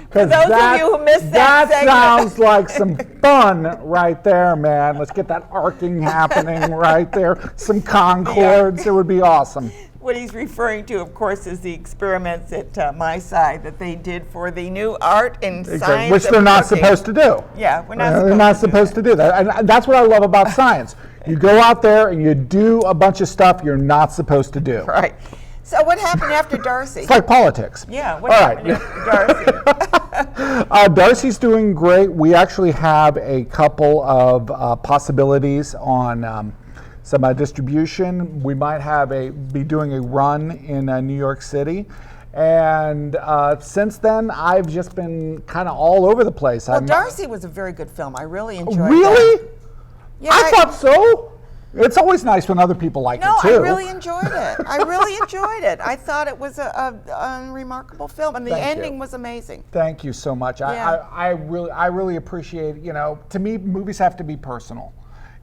Speaker 1: For those of you who missed that segment.
Speaker 8: sounds like some fun right there, man. Let's get that arcing happening right there. Some concords. It would be awesome.
Speaker 1: What he's referring to, of course, is the experiments at my side that they did for the new art and science.
Speaker 8: Which
Speaker 1: of
Speaker 8: they're not
Speaker 1: cooking.
Speaker 8: supposed to do.
Speaker 1: Yeah, we're not
Speaker 8: They're not supposed to do that. And that's what I love about science. You go out there and you do a bunch of stuff you're not supposed to do.
Speaker 1: Right. So what happened after Darcy?
Speaker 8: It's like politics.
Speaker 1: Yeah, what
Speaker 8: All
Speaker 1: happened
Speaker 8: right.
Speaker 1: after Darcy?
Speaker 8: Darcy's doing great. We actually have a couple of possibilities on some distribution. We might be doing a run in New York City. And since then, I've just been kind of all over the place.
Speaker 1: Well, Darcy was a very good film. I really enjoyed it.
Speaker 8: Really?
Speaker 1: Yeah,
Speaker 8: I thought so. It's always nice when other people like
Speaker 1: No,
Speaker 8: it too.
Speaker 1: I really enjoyed it. I really enjoyed it. I thought it was a remarkable film, and the
Speaker 8: Thank you.
Speaker 1: ending was amazing.
Speaker 8: Thank you so much.
Speaker 1: Yeah.
Speaker 8: I really appreciate, to me, movies have to be personal,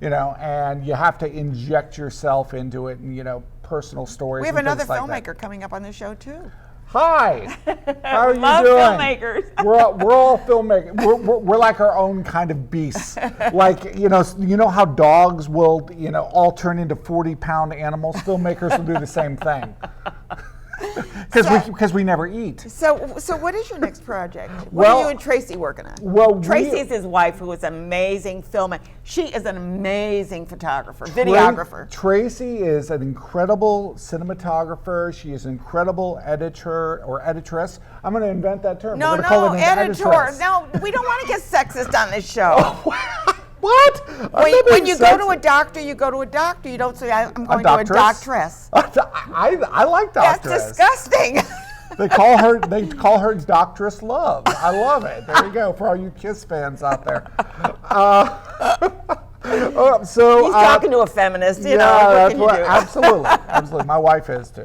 Speaker 8: and you have to inject yourself into it and, personal stories.
Speaker 1: We have
Speaker 8: and
Speaker 1: another
Speaker 8: things like that.
Speaker 1: filmmaker coming up on the show, too.
Speaker 8: Hi. How are you
Speaker 1: Love
Speaker 8: doing?
Speaker 1: filmmakers.
Speaker 8: We're all filmmakers. We're like our own kind of beasts. Like, you know how dogs will, all turn into 40-pound animals? Filmmakers will do the same thing. Because we never eat.
Speaker 1: So what is your next project? What
Speaker 8: Well-
Speaker 1: are you and Tracy working on?
Speaker 8: Well,
Speaker 1: Tracy's his wife, who is an amazing filmmaker. She is an amazing photographer, videographer.
Speaker 8: Tracy is an incredible cinematographer. She is an incredible editor or editress. I'm going to invent that term.
Speaker 1: No,
Speaker 8: We're gonna call it an
Speaker 1: editor.
Speaker 8: editress.
Speaker 1: No, we don't want to get sexist on this show.
Speaker 8: What?
Speaker 1: When you go to a doctor, you go to a doctor. You don't say, I'm going to a doctress.
Speaker 8: I like
Speaker 1: That's
Speaker 8: doctress.
Speaker 1: disgusting.
Speaker 8: They call her Doctress Love. I love it. There you go for all you Kiss fans out there. So
Speaker 1: He's talking to a feminist, what
Speaker 8: that's
Speaker 1: can you do?
Speaker 8: absolutely. My wife is too.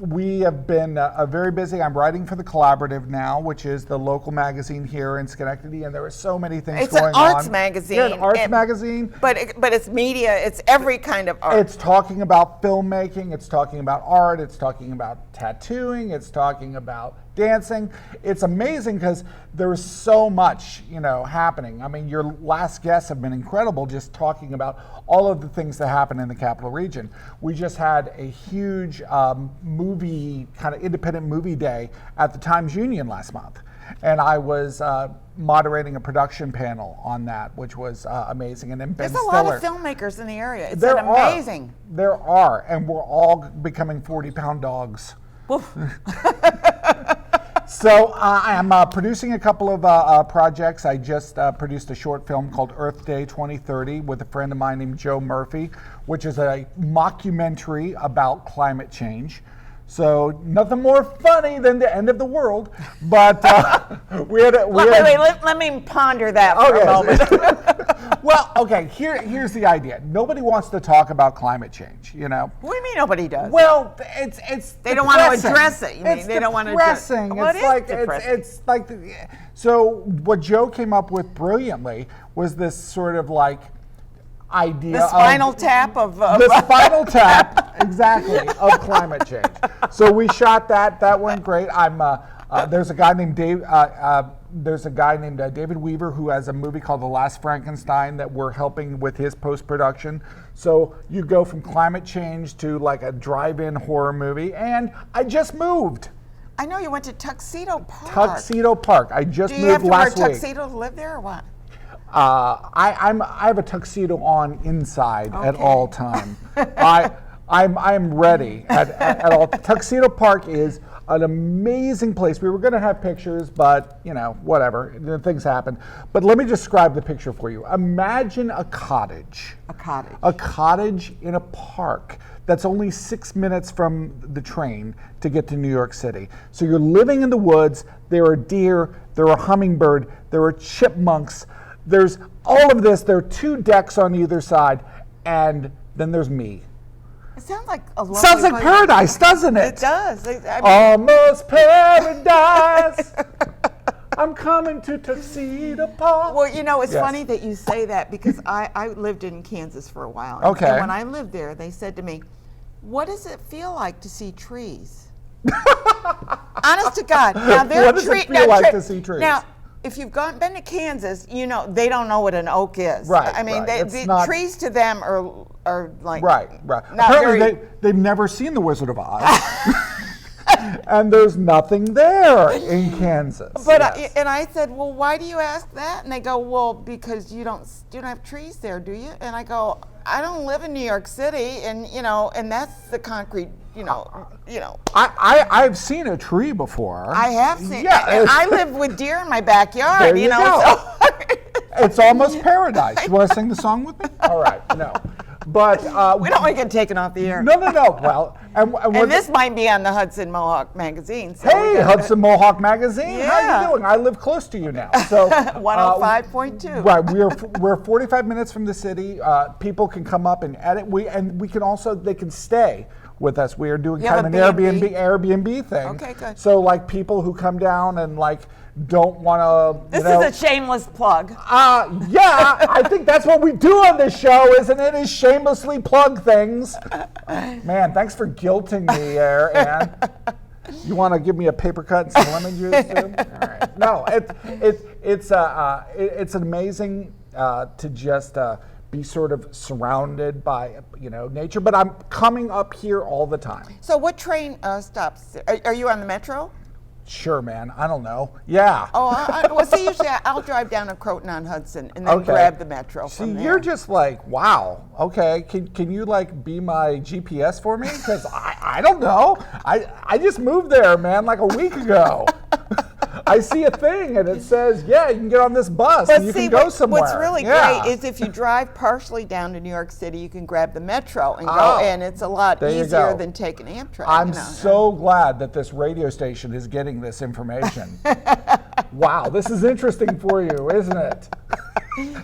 Speaker 8: We have been very busy. I'm writing for the Collaborative now, which is the local magazine here in Schenectady, and there are so many things
Speaker 1: It's
Speaker 8: going
Speaker 1: an arts
Speaker 8: on.
Speaker 1: magazine.
Speaker 8: Yeah, an arts magazine.
Speaker 1: But it's media. It's every kind of art.
Speaker 8: It's talking about filmmaking, it's talking about art, it's talking about tattooing, it's talking about dancing. It's amazing because there's so much, happening. I mean, your last guests have been incredible just talking about all of the things that happen in the Capital Region. We just had a huge independent movie day at the Times Union last month. And I was moderating a production panel on that, which was amazing. And then Ben
Speaker 1: There's a
Speaker 8: Stiller.
Speaker 1: lot of filmmakers in the area. It's
Speaker 8: There
Speaker 1: amazing.
Speaker 8: There are, and we're all becoming 40-pound dogs.
Speaker 1: Woof.
Speaker 8: So I am producing a couple of projects. I just produced a short film called Earth Day 2030 with a friend of mine named Joe Murphy, which is a mockumentary about climate change. So nothing more funny than the end of the world, but
Speaker 1: Let me ponder that for a moment.
Speaker 8: Well, okay, here's the idea. Nobody wants to talk about climate change,
Speaker 1: What do you mean nobody does?
Speaker 8: Well, it's
Speaker 1: They don't want to
Speaker 8: depressing.
Speaker 1: address it. You mean
Speaker 8: It's
Speaker 1: they don't want to address
Speaker 8: depressing.
Speaker 1: Well,
Speaker 8: It's
Speaker 1: it is
Speaker 8: like
Speaker 1: depressing.
Speaker 8: so what Joe came up with brilliantly was this sort of like idea
Speaker 1: the spinal tap of
Speaker 8: the spinal tap exactly of climate change. So we shot that. That went great. There's a guy named David Weaver who has a movie called The Last Frankenstein that we're helping with his post-production. So you go from climate change to like a drive-in horror movie, and I just moved.
Speaker 1: I know you went to Tuxedo Park.
Speaker 8: Tuxedo Park. I just
Speaker 1: Do you have
Speaker 8: moved
Speaker 1: to wear a
Speaker 8: last week.
Speaker 1: tuxedo to live there or what?
Speaker 8: I have a tuxedo on inside at
Speaker 1: Okay.
Speaker 8: all time. I'm ready at all. Tuxedo Park is an amazing place. We were going to have pictures, but whatever. Things happen. But let me describe the picture for you. Imagine a cottage.
Speaker 1: A cottage.
Speaker 8: A cottage in a park that's only 6 minutes from the train to get to New York City. So you're living in the woods. There are deer. There are hummingbird. There are chipmunks. There's all of this. There are 2 decks on either side, and then there's me.
Speaker 1: It sounds like a lovely
Speaker 8: Sounds like
Speaker 1: place.
Speaker 8: paradise, doesn't it?
Speaker 1: It does.
Speaker 8: Almost paradise. I'm coming to Tuxedo Park.
Speaker 1: Well, you know, it's
Speaker 8: Yes.
Speaker 1: funny that you say that because I lived in Kansas for a while.
Speaker 8: Okay.
Speaker 1: And when I lived there, they said to me, "What does it feel like to see trees?" Honest to God. Now,
Speaker 8: What does it feel like to see trees?
Speaker 1: Now, if you've been to Kansas, you know they don't know what an oak is.
Speaker 8: Right,
Speaker 1: I mean,
Speaker 8: right. It's
Speaker 1: the
Speaker 8: not-
Speaker 1: trees to them are like
Speaker 8: Right.
Speaker 1: Not
Speaker 8: Apparently,
Speaker 1: very,
Speaker 8: they've never seen The Wizard of Oz. And there's nothing there in Kansas.
Speaker 1: But
Speaker 8: Yes.
Speaker 1: I said, well, why do you ask that? And they go, well, because you don't have trees there, do you? And I go, I don't live in New York City, and and that's the concrete,
Speaker 8: I've seen a tree before.
Speaker 1: I have seen.
Speaker 8: Yeah,
Speaker 1: and I live with deer in my backyard.
Speaker 8: There you go.
Speaker 1: So
Speaker 8: It's almost paradise. You want to sing the song with me? All right, no. But
Speaker 1: we don't want to get taken off the air.
Speaker 8: no. Well,
Speaker 1: And this might be on the Hudson Mohawk magazine. So
Speaker 8: Hey, Hudson Mohawk Magazine, how
Speaker 1: Yeah.
Speaker 8: you doing? I live close to you now. So
Speaker 1: 105.2.
Speaker 8: Right, we're 45 minutes from the city. People can come up and edit. We can also they can stay with us. We are doing
Speaker 1: You
Speaker 8: kind
Speaker 1: have
Speaker 8: of
Speaker 1: a
Speaker 8: an
Speaker 1: B&B?
Speaker 8: Airbnb thing.
Speaker 1: Okay, good.
Speaker 8: So like people who come down and like don't want to.
Speaker 1: This is a shameless plug.
Speaker 8: Yeah, I think that's what we do on this show, isn't it? Is shamelessly plug things. Man, thanks for guilting me there, Ann. You want to give me a paper cut and some lemon juice too? All right. No, it's amazing to just be sort of surrounded by nature. But I'm coming up here all the time.
Speaker 1: So what train stops? Are you on the Metro?
Speaker 8: Sure, man. I don't know. Yeah.
Speaker 1: Oh, well, see, usually I'll drive down to Croton on Hudson and then
Speaker 8: Okay.
Speaker 1: grab the Metro
Speaker 8: See,
Speaker 1: from there.
Speaker 8: you're just like, wow. Okay, can you like be my GPS for me? Because I don't know. I just moved there, man, like a week ago. I see a thing and it says, yeah, you can get on this bus and you can go somewhere.
Speaker 1: What's really
Speaker 8: Yeah.
Speaker 1: great is if you drive partially down to New York City, you can grab the Metro and go,
Speaker 8: Oh,
Speaker 1: and it's a lot
Speaker 8: there you
Speaker 1: easier
Speaker 8: go.
Speaker 1: than taking Amtrak.
Speaker 8: I'm so glad that this radio station is getting this information. Wow, this is interesting for you, isn't it?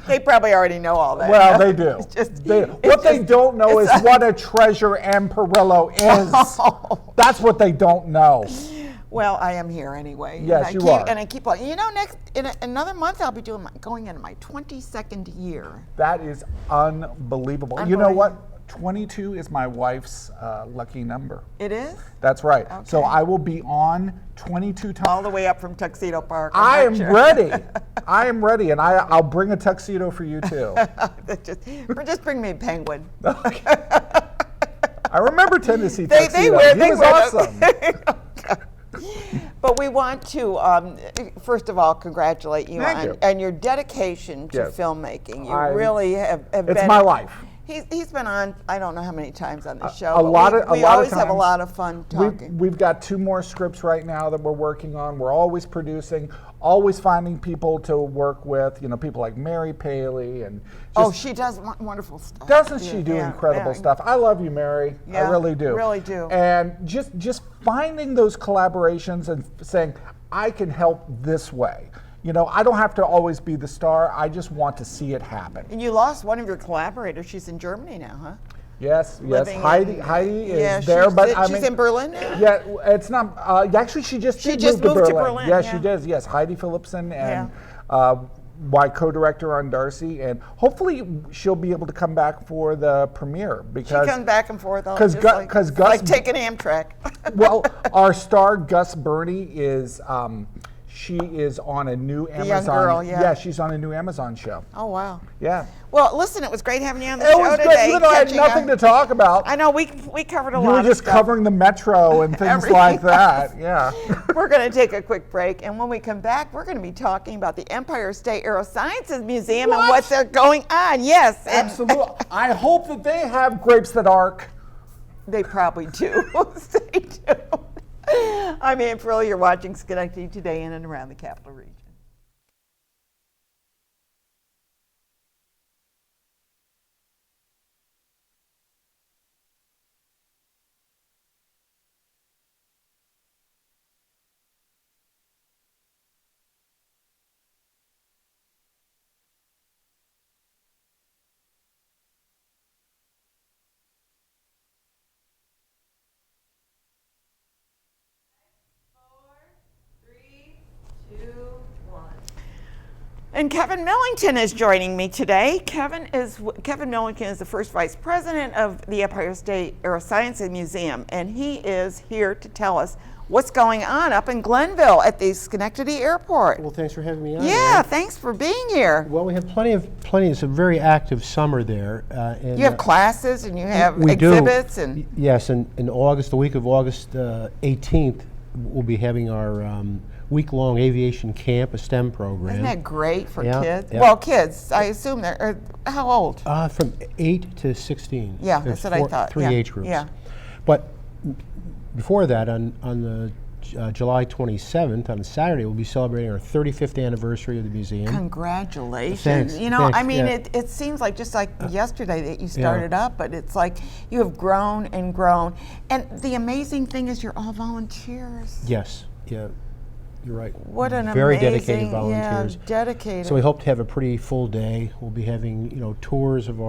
Speaker 1: They probably already know all that.
Speaker 8: Well, they do.
Speaker 1: It's just-
Speaker 8: What they don't know is what a treasure Amarillo is. That's what they don't know.
Speaker 1: Well, I am here anyway.
Speaker 8: Yes,
Speaker 1: and
Speaker 8: you
Speaker 1: keep,
Speaker 8: are.
Speaker 1: And I keep on. In another month, I'll be going into my 22nd year.
Speaker 8: That is unbelievable. You know what? 22 is my wife's lucky number.
Speaker 1: It is?
Speaker 8: That's right. So
Speaker 1: Okay.
Speaker 8: I will be on 22 times.
Speaker 1: All the way up from Tuxedo Park.
Speaker 8: I am
Speaker 1: not sure.
Speaker 8: ready. I am ready, and I'll bring a tuxedo for you too.
Speaker 1: just bring me a penguin.
Speaker 8: I remember Tennessee
Speaker 1: They
Speaker 8: tuxedo.
Speaker 1: wear.
Speaker 8: He
Speaker 1: They
Speaker 8: was
Speaker 1: wear
Speaker 8: awesome.
Speaker 1: But we want to, first of all, congratulate you
Speaker 8: Thank
Speaker 1: on
Speaker 8: you.
Speaker 1: and your dedication to
Speaker 8: Yes.
Speaker 1: filmmaking. You
Speaker 8: I-
Speaker 1: really have been.
Speaker 8: It's my life.
Speaker 1: He's been on, I don't know how many times on the show.
Speaker 8: A
Speaker 1: but
Speaker 8: lot
Speaker 1: we,
Speaker 8: of
Speaker 1: we
Speaker 8: a lot
Speaker 1: always
Speaker 8: of
Speaker 1: have a
Speaker 8: times.
Speaker 1: lot of fun talking.
Speaker 8: We've got 2 more scripts right now that we're working on. We're always producing, always finding people to work with. People like Mary Paley and.
Speaker 1: Oh,
Speaker 8: just-
Speaker 1: she does wonderful stuff.
Speaker 8: Doesn't she do
Speaker 1: Yeah,
Speaker 8: incredible
Speaker 1: yeah.
Speaker 8: stuff? I love you, Mary. I
Speaker 1: Yeah,
Speaker 8: really do.
Speaker 1: really do.
Speaker 8: And just finding those collaborations and saying, I can help this way. I don't have to always be the star. I just want to see it happen.
Speaker 1: And you lost one of your collaborators. She's in Germany now, huh?
Speaker 8: Yes.
Speaker 1: Living
Speaker 8: Heidi
Speaker 1: in-
Speaker 8: is
Speaker 1: yeah,
Speaker 8: there,
Speaker 1: she's-
Speaker 8: but I
Speaker 1: she's
Speaker 8: mean,
Speaker 1: in Berlin now?
Speaker 8: Yeah, it's not. Actually, she just
Speaker 1: She
Speaker 8: did
Speaker 1: just
Speaker 8: move
Speaker 1: moved
Speaker 8: to
Speaker 1: to
Speaker 8: Berlin.
Speaker 1: Berlin,
Speaker 8: Yeah,
Speaker 1: yeah.
Speaker 8: she does. Yes, Heidi Phillipson and my co-director on Darcy, and hopefully she'll be able to come back for the premiere
Speaker 1: She
Speaker 8: because
Speaker 1: comes back and forth all
Speaker 8: 'cause
Speaker 1: just
Speaker 8: Gus-
Speaker 1: like,
Speaker 8: 'cause Gus-
Speaker 1: like taking Amtrak.
Speaker 8: well, our star Gus Burney is. She is on a new
Speaker 1: young
Speaker 8: Amazon.
Speaker 1: girl, yeah.
Speaker 8: She's on a new Amazon show.
Speaker 1: Oh, wow.
Speaker 8: Yeah.
Speaker 1: Well, listen, it was great having you on the
Speaker 8: It
Speaker 1: show
Speaker 8: was
Speaker 1: today.
Speaker 8: great, even though I had
Speaker 1: catching
Speaker 8: nothing
Speaker 1: up.
Speaker 8: to talk about.
Speaker 1: I know, we covered a
Speaker 8: You
Speaker 1: lot
Speaker 8: were
Speaker 1: of
Speaker 8: just
Speaker 1: stuff.
Speaker 8: covering the metro and things
Speaker 1: Everything.
Speaker 8: like that. Yeah.
Speaker 1: We're going to take a quick break, and when we come back, we're going to be talking about the Empire State Aerosciences Museum and
Speaker 8: What?
Speaker 1: what's going on. Yes. and
Speaker 8: Absolutely. I hope that they have grapes that arc.
Speaker 1: They probably do. Stay tuned. I'm Ann Frill. You're watching Schenectady Today in and around the Capital Region. And Kevin Millington is joining me today. Kevin Millington is the first vice president of the Empire State Aeroscience Museum, and he is here to tell us what's going on up in Glenville at the Schenectady Airport.
Speaker 9: Well, thanks for having me on.
Speaker 1: Yeah, thanks for being here.
Speaker 9: Well, we have plenty. It's a very active summer there. And
Speaker 1: You have classes and you have
Speaker 9: we
Speaker 1: exhibits
Speaker 9: do.
Speaker 1: and
Speaker 9: Yes, and in August, the week of August 18th, we'll be having our week-long aviation camp, a STEM program.
Speaker 1: isn't that great for
Speaker 9: Yeah,
Speaker 1: kids?
Speaker 9: yeah.
Speaker 1: Well, kids, I assume they're how old?
Speaker 9: From 8 to 16.
Speaker 1: Yeah,
Speaker 9: There's
Speaker 1: that's what I thought.
Speaker 9: Three
Speaker 1: Yeah,
Speaker 9: age groups.
Speaker 1: yeah.
Speaker 9: But before that, on the July 27th, on Saturday, we'll be celebrating our 35th anniversary of the museum.
Speaker 1: Congratulations.
Speaker 9: Thanks,
Speaker 1: You know,
Speaker 9: thanks,
Speaker 1: I mean,
Speaker 9: yeah.
Speaker 1: it seems like just like yesterday that you started up, but it's like you have grown and grown. And the amazing thing is you're all volunteers.
Speaker 9: Yes, yeah, you're right.
Speaker 1: What an
Speaker 9: Very
Speaker 1: amazing,
Speaker 9: dedicated volunteers.
Speaker 1: Yeah, dedicated.
Speaker 9: So we hope to have a pretty full day. We'll be having, tours of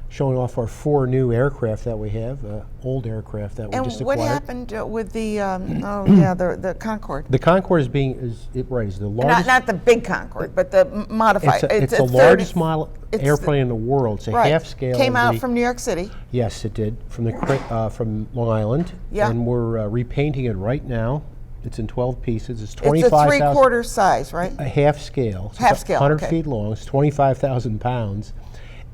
Speaker 9: showing off our 4 new aircraft that we have, old aircraft that we
Speaker 1: and
Speaker 9: just
Speaker 1: what
Speaker 9: acquired.
Speaker 1: happened with the, the Concorde?
Speaker 9: The Concorde is the largest.
Speaker 1: Not the big Concorde, but the modified.
Speaker 9: It's the
Speaker 1: 30
Speaker 9: largest model
Speaker 1: it's
Speaker 9: airplane in the world. It's a
Speaker 1: right.
Speaker 9: half scale.
Speaker 1: Came
Speaker 9: of
Speaker 1: out
Speaker 9: the-
Speaker 1: from New York City.
Speaker 9: Yes, it did from Long Island.
Speaker 1: Yeah.
Speaker 9: And we're repainting it right now. It's in 12 pieces. It's
Speaker 1: It's a
Speaker 9: 25,000.
Speaker 1: 3/4 size, right?
Speaker 9: A half scale. So
Speaker 1: Half
Speaker 9: it's
Speaker 1: scale,
Speaker 9: 100
Speaker 1: okay.
Speaker 9: feet long. It's 25,000 pounds.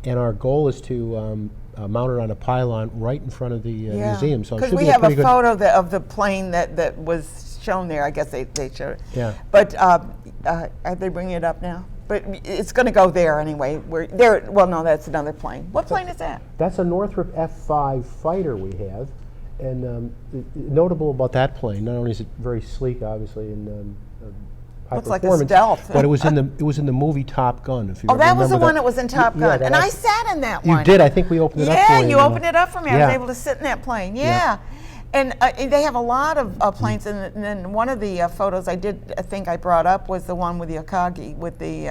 Speaker 9: And our goal is to mount it on a pylon right in front of the museum. So it
Speaker 1: because
Speaker 9: should
Speaker 1: we
Speaker 9: be a
Speaker 1: have
Speaker 9: pretty
Speaker 1: a
Speaker 9: good.
Speaker 1: photo of the plane that was shown there. I guess they showed it.
Speaker 9: Yeah.
Speaker 1: But are they bringing it up now? But it's going to go there anyway. We're there. Well, no, that's another plane. What plane is that?
Speaker 9: That's a Northrop F-5 fighter we have. And notable about that plane, not only is it very sleek, obviously, and high
Speaker 1: Looks like a
Speaker 9: performance,
Speaker 1: stealth.
Speaker 9: but it was in the movie Top Gun. If you
Speaker 1: Oh, that was
Speaker 9: remember
Speaker 1: the one that was in Top
Speaker 9: Yeah,
Speaker 1: Gun,
Speaker 9: that
Speaker 1: and I
Speaker 9: act-
Speaker 1: sat in that
Speaker 9: You
Speaker 1: one.
Speaker 9: did. I think we opened it up for
Speaker 1: Yeah,
Speaker 9: you.
Speaker 1: you opened it up for me. I
Speaker 9: Yeah.
Speaker 1: was able to sit in that plane. Yeah.
Speaker 9: Yeah.
Speaker 1: And they have a lot of planes, and then one of the photos I think I brought up was the one with the Akagi, with the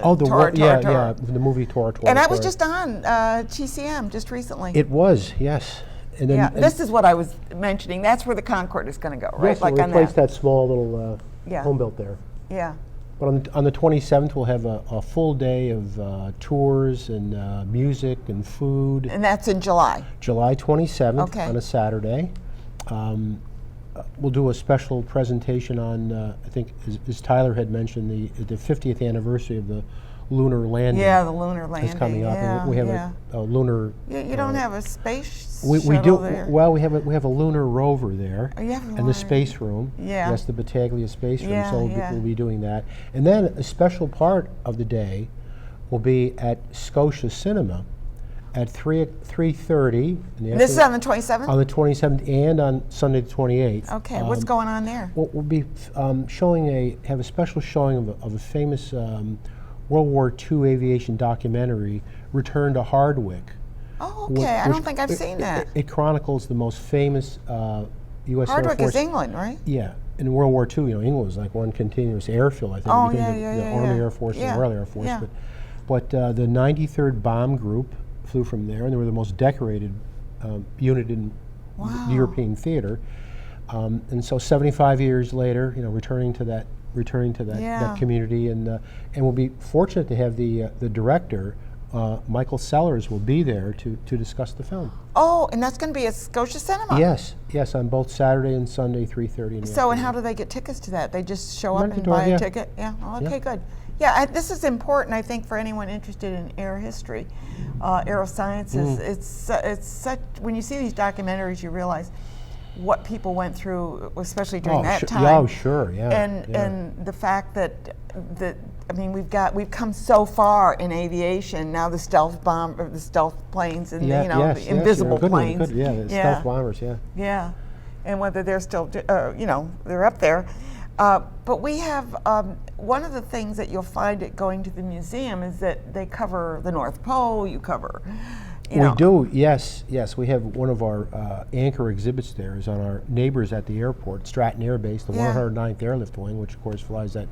Speaker 1: Tora, Tora.
Speaker 9: the movie Tora.
Speaker 1: And I was just on TCM just recently.
Speaker 9: It was, yes. And then,
Speaker 1: Yeah,
Speaker 9: and
Speaker 1: this is what I was mentioning. That's where the Concorde is going to go, right?
Speaker 9: yes,
Speaker 1: Like
Speaker 9: we
Speaker 1: on
Speaker 9: replaced
Speaker 1: that.
Speaker 9: that small little
Speaker 1: Yeah.
Speaker 9: home built there.
Speaker 1: Yeah.
Speaker 9: But on the 27th, we'll have a full day of tours and music and food.
Speaker 1: And that's in July.
Speaker 9: July 27th
Speaker 1: Okay.
Speaker 9: on a Saturday. We'll do a special presentation on, I think, as Tyler had mentioned, the 50th anniversary of the lunar landing.
Speaker 1: Yeah, the lunar landing.
Speaker 9: Is coming up.
Speaker 1: Yeah,
Speaker 9: and we have
Speaker 1: yeah.
Speaker 9: a lunar.
Speaker 1: You don't have a space
Speaker 9: We
Speaker 1: shuttle
Speaker 9: do.
Speaker 1: there.
Speaker 9: Well, we have a lunar rover there.
Speaker 1: Oh, you have a
Speaker 9: and
Speaker 1: lunar-
Speaker 9: the space room.
Speaker 1: Yeah.
Speaker 9: That's the Battaglia space room.
Speaker 1: Yeah,
Speaker 9: so
Speaker 1: yeah.
Speaker 9: we'll be doing that. And then a special part of the day will be at Scotia Cinema at 3:30.
Speaker 1: This is on the 27th?
Speaker 9: On the 27th and on Sunday the 28th.
Speaker 1: Okay, what's going on there?
Speaker 9: We'll be have a special showing of a famous World War II aviation documentary, Return to Hardwick.
Speaker 1: Oh, okay. I don't think I've seen that.
Speaker 9: It chronicles the most famous U.S. Air
Speaker 1: Hardwick
Speaker 9: Force.
Speaker 1: is England, right?
Speaker 9: Yeah. In World War II, England was like one continuous airfield, I think,
Speaker 1: Oh,
Speaker 9: between
Speaker 1: yeah,
Speaker 9: the
Speaker 1: yeah,
Speaker 9: Army
Speaker 1: yeah.
Speaker 9: Air Force
Speaker 1: Yeah,
Speaker 9: and the Royal Air Force.
Speaker 1: yeah.
Speaker 9: But the 93rd Bomb Group flew from there, and they were the most decorated unit in the European theater. And so 75 years later, returning to that
Speaker 1: Yeah.
Speaker 9: that community, and we'll be fortunate to have the director, Michael Sellers, will be there to discuss the film.
Speaker 1: Oh, and that's going to be at Scotia Cinema?
Speaker 9: Yes, on both Saturday and Sunday, 3:30 in the
Speaker 1: So, and how
Speaker 9: afternoon.
Speaker 1: do they get tickets to that? They just show up
Speaker 9: Right at
Speaker 1: and
Speaker 9: the door,
Speaker 1: buy
Speaker 9: yeah.
Speaker 1: a ticket? Yeah, oh, okay,
Speaker 9: Yeah.
Speaker 1: good. Yeah, this is important, I think, for anyone interested in air history, aerosciences. It's such, when you see these documentaries, you realize what people went through, especially during that time.
Speaker 9: Oh, sure, yeah.
Speaker 1: And the fact that I mean, we've come so far in aviation now. The stealth planes, and the invisible planes.
Speaker 9: The stealth bombers, yeah.
Speaker 1: Yeah, and whether they're still, they're up there. But we have one of the things that you'll find at going to the museum is that they cover the North Pole. You cover.
Speaker 9: We do, yes. We have one of our anchor exhibits there is on our neighbors at the airport, Stratton Air Base, the
Speaker 1: Yeah.
Speaker 9: 109th Airlift Wing, which of course flies that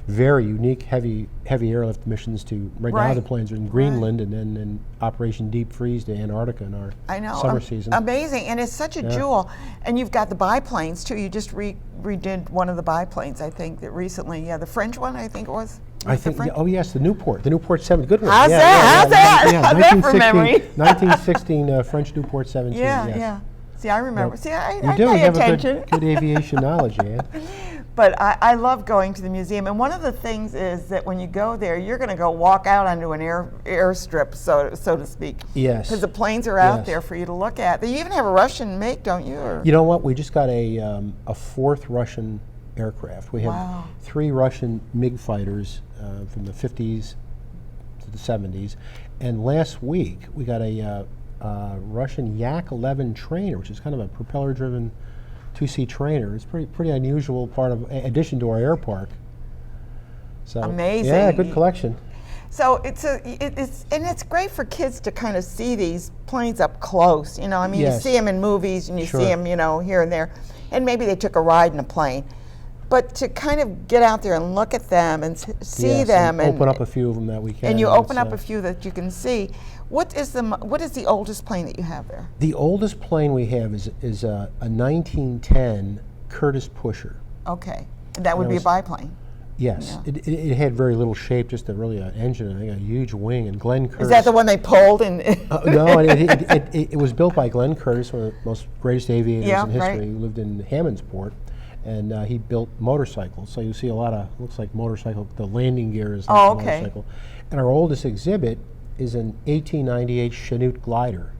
Speaker 9: very unique heavy airlift missions to, right now
Speaker 1: Right.
Speaker 9: the planes are in Greenland and then in Operation Deep Freeze to Antarctica in our
Speaker 1: I know,
Speaker 9: summer season.
Speaker 1: amazing, and it's such a jewel. And you've got the biplanes too. You just redid one of the biplanes, I think, that recently. Yeah, the French one, I think it was.
Speaker 9: I think, oh yes, the Newport 17, good one.
Speaker 1: How's
Speaker 9: yeah,
Speaker 1: that? How's that?
Speaker 9: Yeah,
Speaker 1: How's that from memory?
Speaker 9: 1916 French Newport 17,
Speaker 1: Yeah,
Speaker 9: yes.
Speaker 1: yeah. See, I remember.
Speaker 9: Yep.
Speaker 1: See, I
Speaker 9: You do,
Speaker 1: pay
Speaker 9: you have
Speaker 1: attention.
Speaker 9: a good aviation knowledge, Ann.
Speaker 1: But I love going to the museum, and one of the things is that when you go there, you're going to go walk out onto an airstrip, so to speak.
Speaker 9: Yes.
Speaker 1: Because the planes are out
Speaker 9: Yes.
Speaker 1: there for you to look at. You even have a Russian make, don't you? Or?
Speaker 9: You know what? We just got a fourth Russian aircraft. We have
Speaker 1: Wow.
Speaker 9: 3 Russian MiG fighters from the 50s to the 70s, and last week we got a Russian Yak-11 trainer, which is kind of a propeller-driven 2-seat trainer. It's pretty unusual part of addition to our air park. So
Speaker 1: Amazing.
Speaker 9: yeah, good collection.
Speaker 1: So it's great for kids to kind of see these planes up close. You know, I mean,
Speaker 9: Yes.
Speaker 1: you see them in movies and you
Speaker 9: Sure.
Speaker 1: see them, you know, here and there, and maybe they took a ride in a plane. But to kind of get out there and look at them and see
Speaker 9: Yes,
Speaker 1: them,
Speaker 9: and open up a few of them that we can.
Speaker 1: and you open
Speaker 9: It's,
Speaker 1: up a few that you can see. What is the oldest plane that you have there?
Speaker 9: The oldest plane we have is a 1910 Curtiss Pusher.
Speaker 1: Okay, and that would
Speaker 9: That
Speaker 1: be a
Speaker 9: was-
Speaker 1: biplane.
Speaker 9: Yes,
Speaker 1: Yeah.
Speaker 9: it had very little shape, just an engine, I think, a huge wing, and Glenn Curtiss.
Speaker 1: Is that the one they pulled? And
Speaker 9: No, it was built by Glenn Curtiss, one of the most greatest aviators
Speaker 1: Yeah,
Speaker 9: in history.
Speaker 1: right.
Speaker 9: He lived in Hammondsport, and he built motorcycles. So you see a lot of, looks like motorcycle, the landing gear is like
Speaker 1: Oh,
Speaker 9: a
Speaker 1: okay.
Speaker 9: motorcycle. And our oldest exhibit is an 1898 Chinook glider.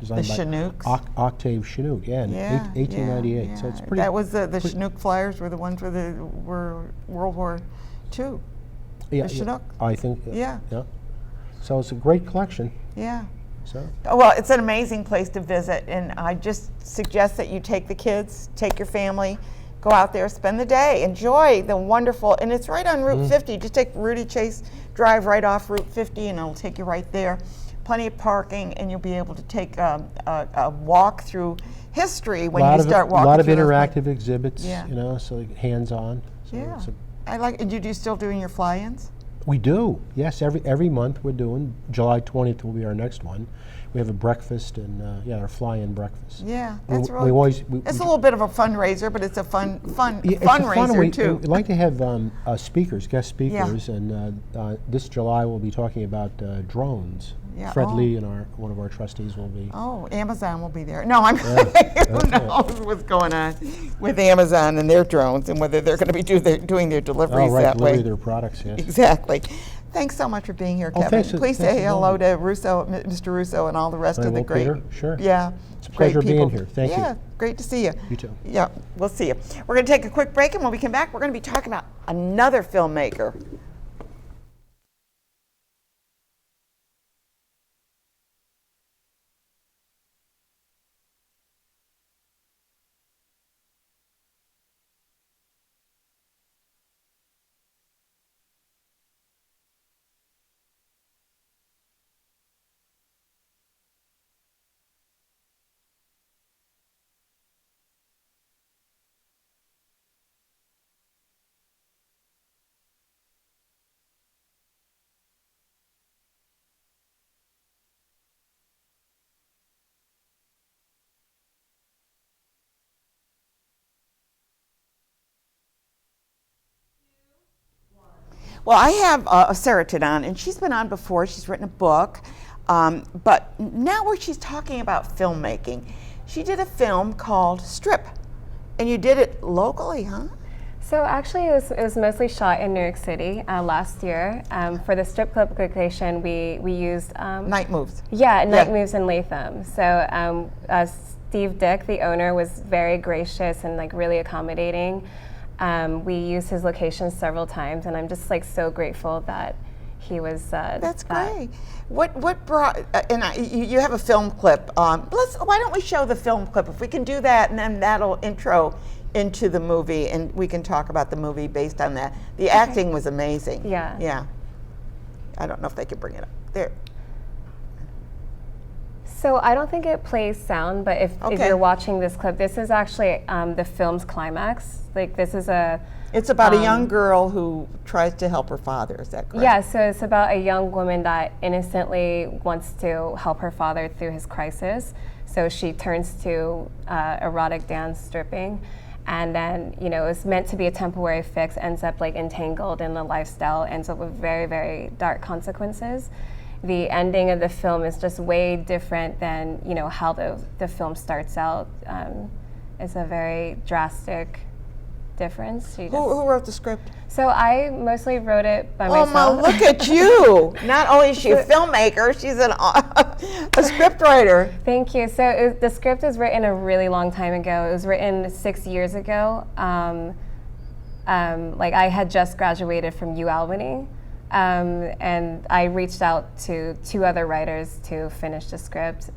Speaker 9: Designed
Speaker 1: The
Speaker 9: by
Speaker 1: Chinooks?
Speaker 9: Octave Chinook, yeah, in 1898. So it's
Speaker 1: yeah.
Speaker 9: pretty.
Speaker 1: That was the Chinook flyers were the ones were World War II.
Speaker 9: yeah,
Speaker 1: the Chinook.
Speaker 9: I think.
Speaker 1: Yeah.
Speaker 9: Yeah. So it's a great collection.
Speaker 1: Yeah.
Speaker 9: So.
Speaker 1: Well, it's an amazing place to visit, and I just suggest that you take the kids, take your family, go out there, spend the day, enjoy the wonderful, and it's right on Route 50. Just take Rudy Chase Drive right off Route 50, and it'll take you right there. Plenty of parking, and you'll be able to take a walk through history when you start walking.
Speaker 9: A lot of
Speaker 1: through those
Speaker 9: interactive exhibits,
Speaker 1: Yeah.
Speaker 9: you know, so like hands-on. So
Speaker 1: Yeah.
Speaker 9: it's
Speaker 1: I like. And you do still doing your fly-ins?
Speaker 9: we do, yes. Every month we're doing. July 20th will be our next one. We have a breakfast and our fly-in breakfast.
Speaker 1: Yeah,
Speaker 9: We-
Speaker 1: that's
Speaker 9: we
Speaker 1: really.
Speaker 9: always-
Speaker 1: It's a little bit of a fundraiser, but it's a fun
Speaker 9: Yeah, it's a fun
Speaker 1: fundraiser
Speaker 9: one.
Speaker 1: too.
Speaker 9: We'd like to have speakers, guest speakers, and this July we'll be talking about drones.
Speaker 1: Yeah,
Speaker 9: Fred
Speaker 1: oh.
Speaker 9: Lee and one of our trustees will be.
Speaker 1: Oh, Amazon will be there. No, I'm. Who
Speaker 9: right.
Speaker 1: knows what's going on with Amazon and their drones, and whether they're going to be doing their deliveries
Speaker 9: Oh, right,
Speaker 1: that
Speaker 9: delivery
Speaker 1: way.
Speaker 9: of their products, yes.
Speaker 1: Exactly. Thanks so much for being here,
Speaker 9: Oh,
Speaker 1: Kevin.
Speaker 9: thanks-
Speaker 1: Please
Speaker 9: thanks
Speaker 1: say
Speaker 9: for
Speaker 1: hello
Speaker 9: calling.
Speaker 1: to Russo, Mr. Russo, and all the rest
Speaker 9: I
Speaker 1: of the
Speaker 9: will,
Speaker 1: great.
Speaker 9: Peter. Sure.
Speaker 1: Yeah.
Speaker 9: It's a
Speaker 1: great
Speaker 9: pleasure being
Speaker 1: people.
Speaker 9: here. Thank you.
Speaker 1: Yeah, great to see you.
Speaker 9: You too.
Speaker 1: Yeah, we'll see you. We're going to take a quick break, and when we come back, we're going to be talking about another filmmaker. Well, I have Sarah on, and she's been on before. She's written a book, but now where she's talking about filmmaking. She did a film called Strip, and you did it locally, huh?
Speaker 10: So actually, it was mostly shot in New York City last year. For the strip club location, we used
Speaker 1: Night Moves.
Speaker 10: Night
Speaker 1: Yeah.
Speaker 10: Moves in Latham. So Steve Dick, the owner, was very gracious and like really accommodating. We used his location several times, and I'm just like so grateful that he was.
Speaker 1: That's great. What brought? You have a film clip. Why don't we show the film clip if we can do that, and then that'll intro into the movie, and we can talk about the movie based on that. The acting was amazing.
Speaker 10: Yeah.
Speaker 1: Yeah. I don't know if they could bring it up there.
Speaker 10: So I don't think it plays sound, but if
Speaker 1: Okay.
Speaker 10: you're watching this clip, this is actually the film's climax. Like this is a.
Speaker 1: It's about a young girl who tries to help her father. Is that correct?
Speaker 10: Yeah, so it's about a young woman that innocently wants to help her father through his crisis. So she turns to erotic dance stripping. And then, you know, it was meant to be a temporary fix, ends up like entangled in the lifestyle, ends up with very, very dark consequences. The ending of the film is just way different than, you know, how the film starts out. It's a very drastic difference.
Speaker 1: Who wrote the script?
Speaker 10: So I mostly wrote it by
Speaker 1: Oh,
Speaker 10: myself.
Speaker 1: Ma, look at you! Not only is she a filmmaker, she's a script writer.
Speaker 10: Thank you. So the script was written a really long time ago. It was written 6 years ago. Like I had just graduated from UAlbany, and I reached out to 2 other writers to finish the script.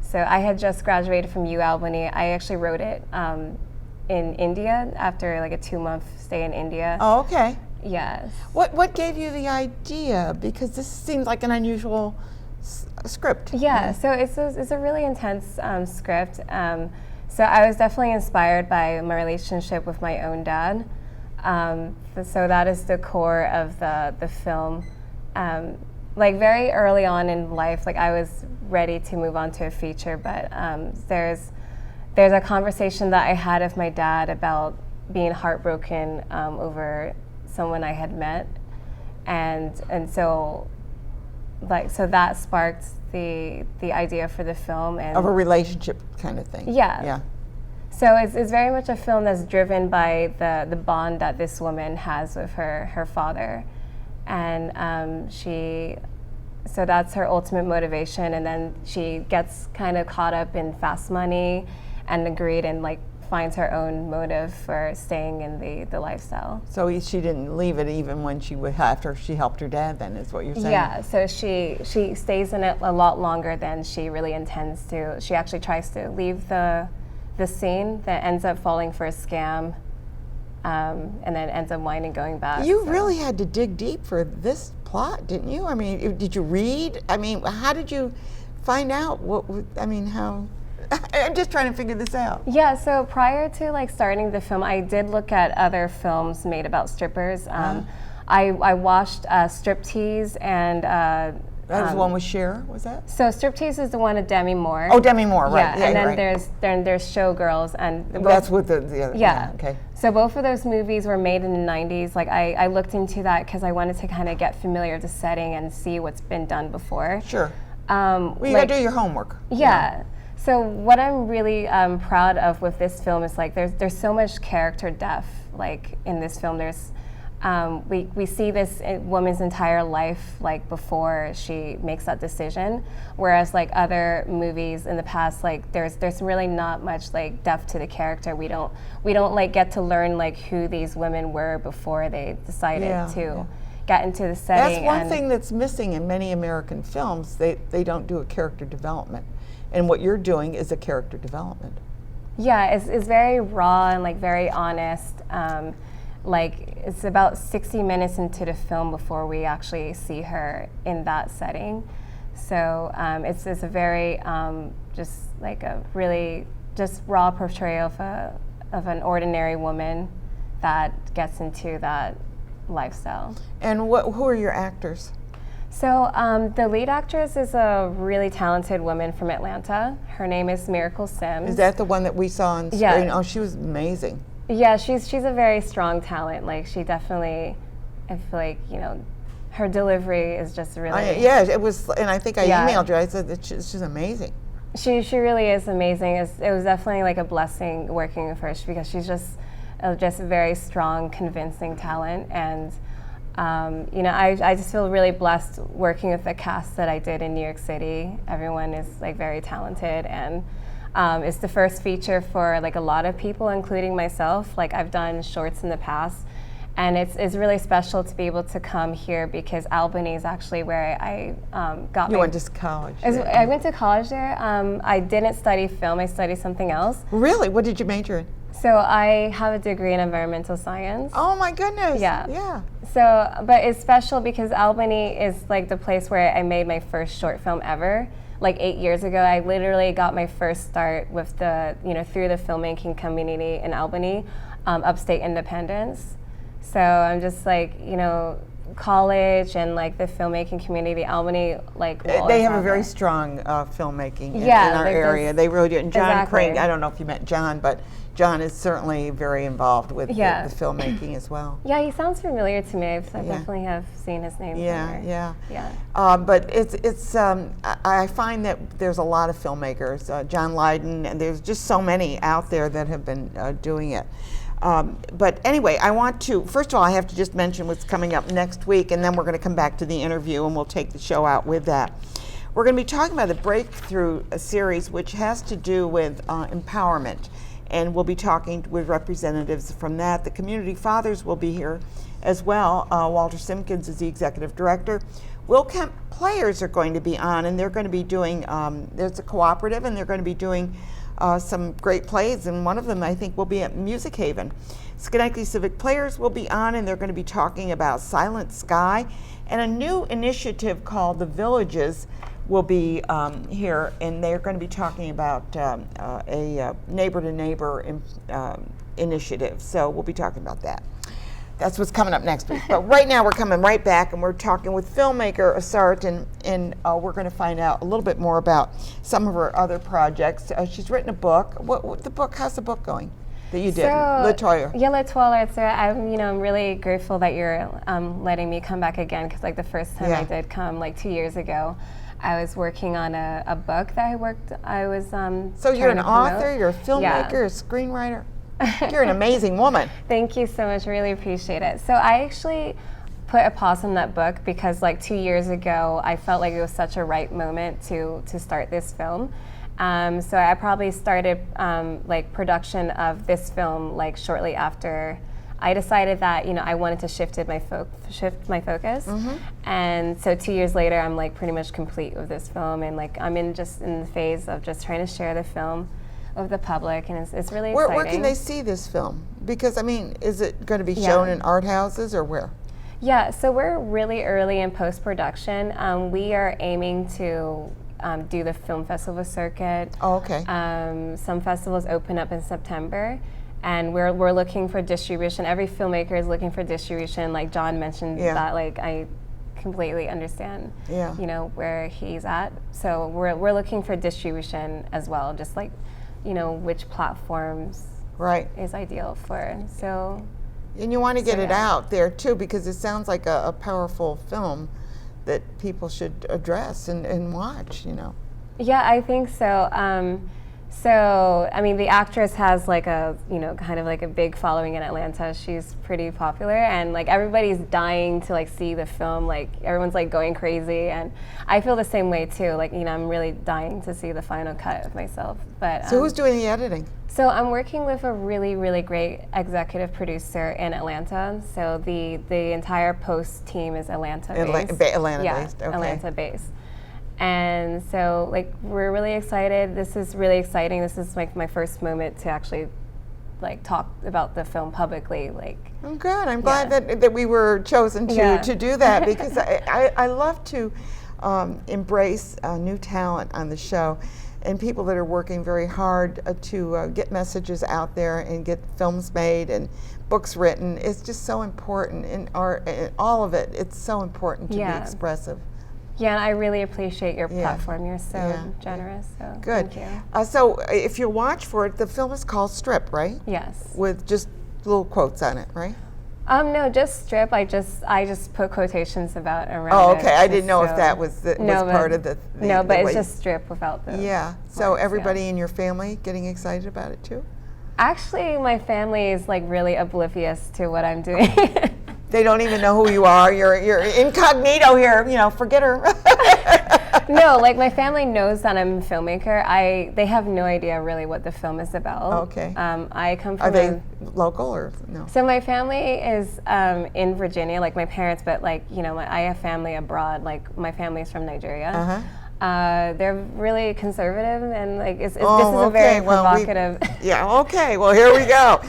Speaker 10: So I had just graduated from UAlbany. I actually wrote it in India after like a 2-month stay in India.
Speaker 1: Oh, okay.
Speaker 10: Yes.
Speaker 1: What gave you the idea? Because this seems like an unusual script.
Speaker 10: Yeah, so it's a really intense script. So I was definitely inspired by my relationship with my own dad. So that is the core of the film. Like very early on in life, like I was ready to move on to a feature, but there's a conversation that I had with my dad about being heartbroken over someone I had met, and so that sparked the idea for the film and
Speaker 1: Of a relationship kind of thing.
Speaker 10: Yeah.
Speaker 1: Yeah.
Speaker 10: So it's very much a film that's driven by the bond that this woman has with her father, and so that's her ultimate motivation. And then she gets kind of caught up in fast money, and agreed and like finds her own motive for staying in the lifestyle.
Speaker 1: So she didn't leave it even when after she helped her dad. Then is what you're saying.
Speaker 10: Yeah. So she stays in it a lot longer than she really intends to. She actually tries to leave the scene, that ends up falling for a scam, and then ends up winding going back.
Speaker 1: You really had to dig deep for this plot, didn't you? I mean, did you read? I mean, how did you find out how? I'm just trying to figure this out.
Speaker 10: Yeah, so prior to like starting the film, I did look at other films made about strippers. I watched Striptease and
Speaker 1: That was the one with Cher, was that?
Speaker 10: so Striptease is the one with Demi Moore.
Speaker 1: Oh, Demi Moore, right?
Speaker 10: Yeah, and then
Speaker 1: right.
Speaker 10: there's Showgirls, and
Speaker 1: That's with the other.
Speaker 10: yeah.
Speaker 1: Okay.
Speaker 10: So both of those movies were made in the 90s. Like I looked into that because I wanted to kind of get familiar with the setting and see what's been done before.
Speaker 1: Sure. Well, you gotta do your homework.
Speaker 10: Yeah. So what I'm really proud of with this film is like there's so much character depth like in this film. There's we see this woman's entire life like before she makes that decision, whereas like other movies in the past, like there's really not much like depth to the character. We don't like get to learn like who these women were before they decided to get into the setting.
Speaker 1: That's one thing that's missing in many American films. They don't do a character development. And what you're doing is a character development.
Speaker 10: Yeah, it's very raw and like very honest. Like it's about 60 minutes into the film before we actually see her in that setting. So it's a very just like a really just raw portrayal of an ordinary woman that gets into that lifestyle.
Speaker 1: And who are your actors?
Speaker 10: So the lead actress is a really talented woman from Atlanta. Her name is Miracle Sims.
Speaker 1: Is that the one that we saw on screen?
Speaker 10: Yeah.
Speaker 1: Oh, she was amazing.
Speaker 10: Yeah, she's a very strong talent. Like she definitely, I feel like, you know, her delivery is just really.
Speaker 1: Yeah, it was, and I think I
Speaker 10: Yeah.
Speaker 1: emailed you. I said that she's amazing.
Speaker 10: She really is amazing. It was definitely like a blessing working with her because she's just a very strong, convincing talent. And you know, I just feel really blessed working with the cast that I did in New York City. Everyone is like very talented, and it's the first feature for like a lot of people, including myself. Like I've done shorts in the past, and it's really special to be able to come here because Albany is actually where I got
Speaker 1: You
Speaker 10: my.
Speaker 1: went to college.
Speaker 10: I went to college there. I didn't study film. I studied something else.
Speaker 1: Really? What did you major in?
Speaker 10: So I have a degree in environmental science.
Speaker 1: Oh my goodness.
Speaker 10: Yeah.
Speaker 1: Yeah.
Speaker 10: So, but it's special because Albany is like the place where I made my first short film ever. Like 8 years ago, I literally got my first start with through the filmmaking community in Albany, Upstate Independence. So I'm just like, college and like the filmmaking community, Albany, like
Speaker 1: They have a very strong filmmaking in
Speaker 10: Yeah,
Speaker 1: our
Speaker 10: like
Speaker 1: area.
Speaker 10: this-
Speaker 1: They really do. And John
Speaker 10: Exactly.
Speaker 1: Crane, I don't know if you met John, but John is certainly very involved with
Speaker 10: Yeah.
Speaker 1: the filmmaking as well.
Speaker 10: Yeah, he sounds familiar to me. I
Speaker 1: Yeah.
Speaker 10: definitely have seen his name
Speaker 1: Yeah,
Speaker 10: somewhere.
Speaker 1: yeah.
Speaker 10: Yeah.
Speaker 1: But I find that there's a lot of filmmakers, John Lydon, and there's just so many out there that have been doing it. But anyway, I want to, first of all, I have to just mention what's coming up next week, and then we're going to come back to the interview and we'll take the show out with that. We're going to be talking about the Breakthrough series, which has to do with empowerment. And we'll be talking with representatives from that. The community fathers will be here as well. Walter Simpkins is the executive director. Will Kemp players are going to be on, and they're going to be doing, there's a cooperative, and they're going to be doing some great plays, and one of them I think will be at Music Haven. Schenectady Civic Players will be on, and they're going to be talking about Silent Sky, and a new initiative called The Villages will be here, and they're going to be talking about a neighbor-to-neighbor initiative. So we'll be talking about that. That's what's coming up next week. But right now we're coming right back, and we're talking with filmmaker Asart, and we're going to find out a little bit more about some of her other projects. She's written a book. What the book? How's the book going that you did? Latoya.
Speaker 10: Yeah, Latoya. So I'm really grateful that you're letting me come back again, because like the first time I did come like 2 years ago, I was working on a book that I was
Speaker 1: So you're an
Speaker 10: trying to
Speaker 1: author,
Speaker 10: promote.
Speaker 1: you're a filmmaker, a screenwriter. You're an amazing woman.
Speaker 10: Thank you so much. Really appreciate it. So I actually put a pause on that book because like 2 years ago, I felt like it was such a right moment to start this film. So I probably started like production of this film like shortly after I decided that I wanted to shift my focus, and so 2 years later, I'm like pretty much complete with this film, and like I'm in the phase of just trying to share the film with the public, and it's really exciting.
Speaker 1: Where can they see this film? Because I mean, is it going to be shown in art houses or where?
Speaker 10: Yeah, so we're really early in post-production. We are aiming to do the film festival circuit.
Speaker 1: Oh, okay.
Speaker 10: Some festivals open up in September, and we're looking for distribution. Every filmmaker is looking for distribution. Like John mentioned that, like I completely understand, where he's at. So we're looking for distribution as well, just like, which platforms is ideal for. So.
Speaker 1: And you want to get it out there too, because it sounds like a powerful film that people should address and watch,
Speaker 10: Yeah, I think so. So, I mean, the actress has like a, kind of like a big following in Atlanta. She's pretty popular, and like everybody's dying to like see the film. Like everyone's like going crazy, and I feel the same way too. Like, I'm really dying to see the final cut of myself. But
Speaker 1: so who's doing the editing?
Speaker 10: So I'm working with a really, really great executive producer in Atlanta. So the entire post team is Atlanta-based.
Speaker 1: Atlanta-based, okay.
Speaker 10: Atlanta-based. And so, like, we're really excited. This is really exciting. This is like my first moment to actually, like, talk about the film publicly. Like,
Speaker 1: I'm good. I'm glad that we were chosen to do that, because I love to embrace new talent on the show, and people that are working very hard to get messages out there and get films made and books written. It's just so important in art, and all of it. It's so important to be expressive.
Speaker 10: Yeah, and I really appreciate your platform. You're so generous. So
Speaker 1: good.
Speaker 10: Thank you.
Speaker 1: So if you watch for it, the film is called Strip, right?
Speaker 10: Yes.
Speaker 1: With just little quotes on it, right?
Speaker 10: No, just Strip. I just put quotations around
Speaker 1: Oh, okay.
Speaker 10: it.
Speaker 1: I didn't know if that was part of the
Speaker 10: no, but
Speaker 1: the
Speaker 10: it's just Strip without the.
Speaker 1: Yeah. So everybody in your family getting excited about it too?
Speaker 10: Actually, my family is like really oblivious to what I'm doing.
Speaker 1: They don't even know who you are. You're incognito here. Forget her.
Speaker 10: No, like my family knows that I'm a filmmaker. They have no idea really what the film is about.
Speaker 1: Okay.
Speaker 10: I come from.
Speaker 1: Are they local or no?
Speaker 10: So my family is in Virginia, like my parents, but like I have family abroad. Like my family's from Nigeria. They're really conservative, and like this is a very provocative.
Speaker 1: Okay. Well, here we go.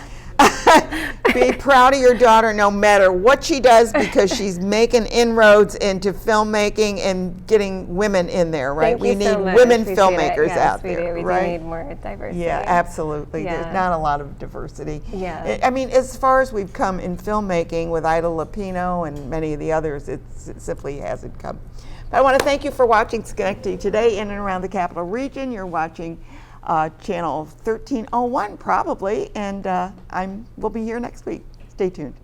Speaker 1: Be proud of your daughter no matter what she does, because she's making inroads into filmmaking and getting women in there, right?
Speaker 10: Thank
Speaker 1: We
Speaker 10: you
Speaker 1: need
Speaker 10: so much.
Speaker 1: women
Speaker 10: Appreciate it.
Speaker 1: filmmakers
Speaker 10: Yes,
Speaker 1: out
Speaker 10: we
Speaker 1: there,
Speaker 10: do. We
Speaker 1: right?
Speaker 10: do need more diversity.
Speaker 1: Yeah, absolutely.
Speaker 10: Yeah.
Speaker 1: There's not a lot of diversity.
Speaker 10: Yeah.
Speaker 1: I mean, as far as we've come in filmmaking with Ida Lupino and many of the others, it simply hasn't come. But I want to thank you for watching Schenectady Today in and around the Capital Region. You're watching channel 1301 probably, and we'll be here next week. Stay tuned.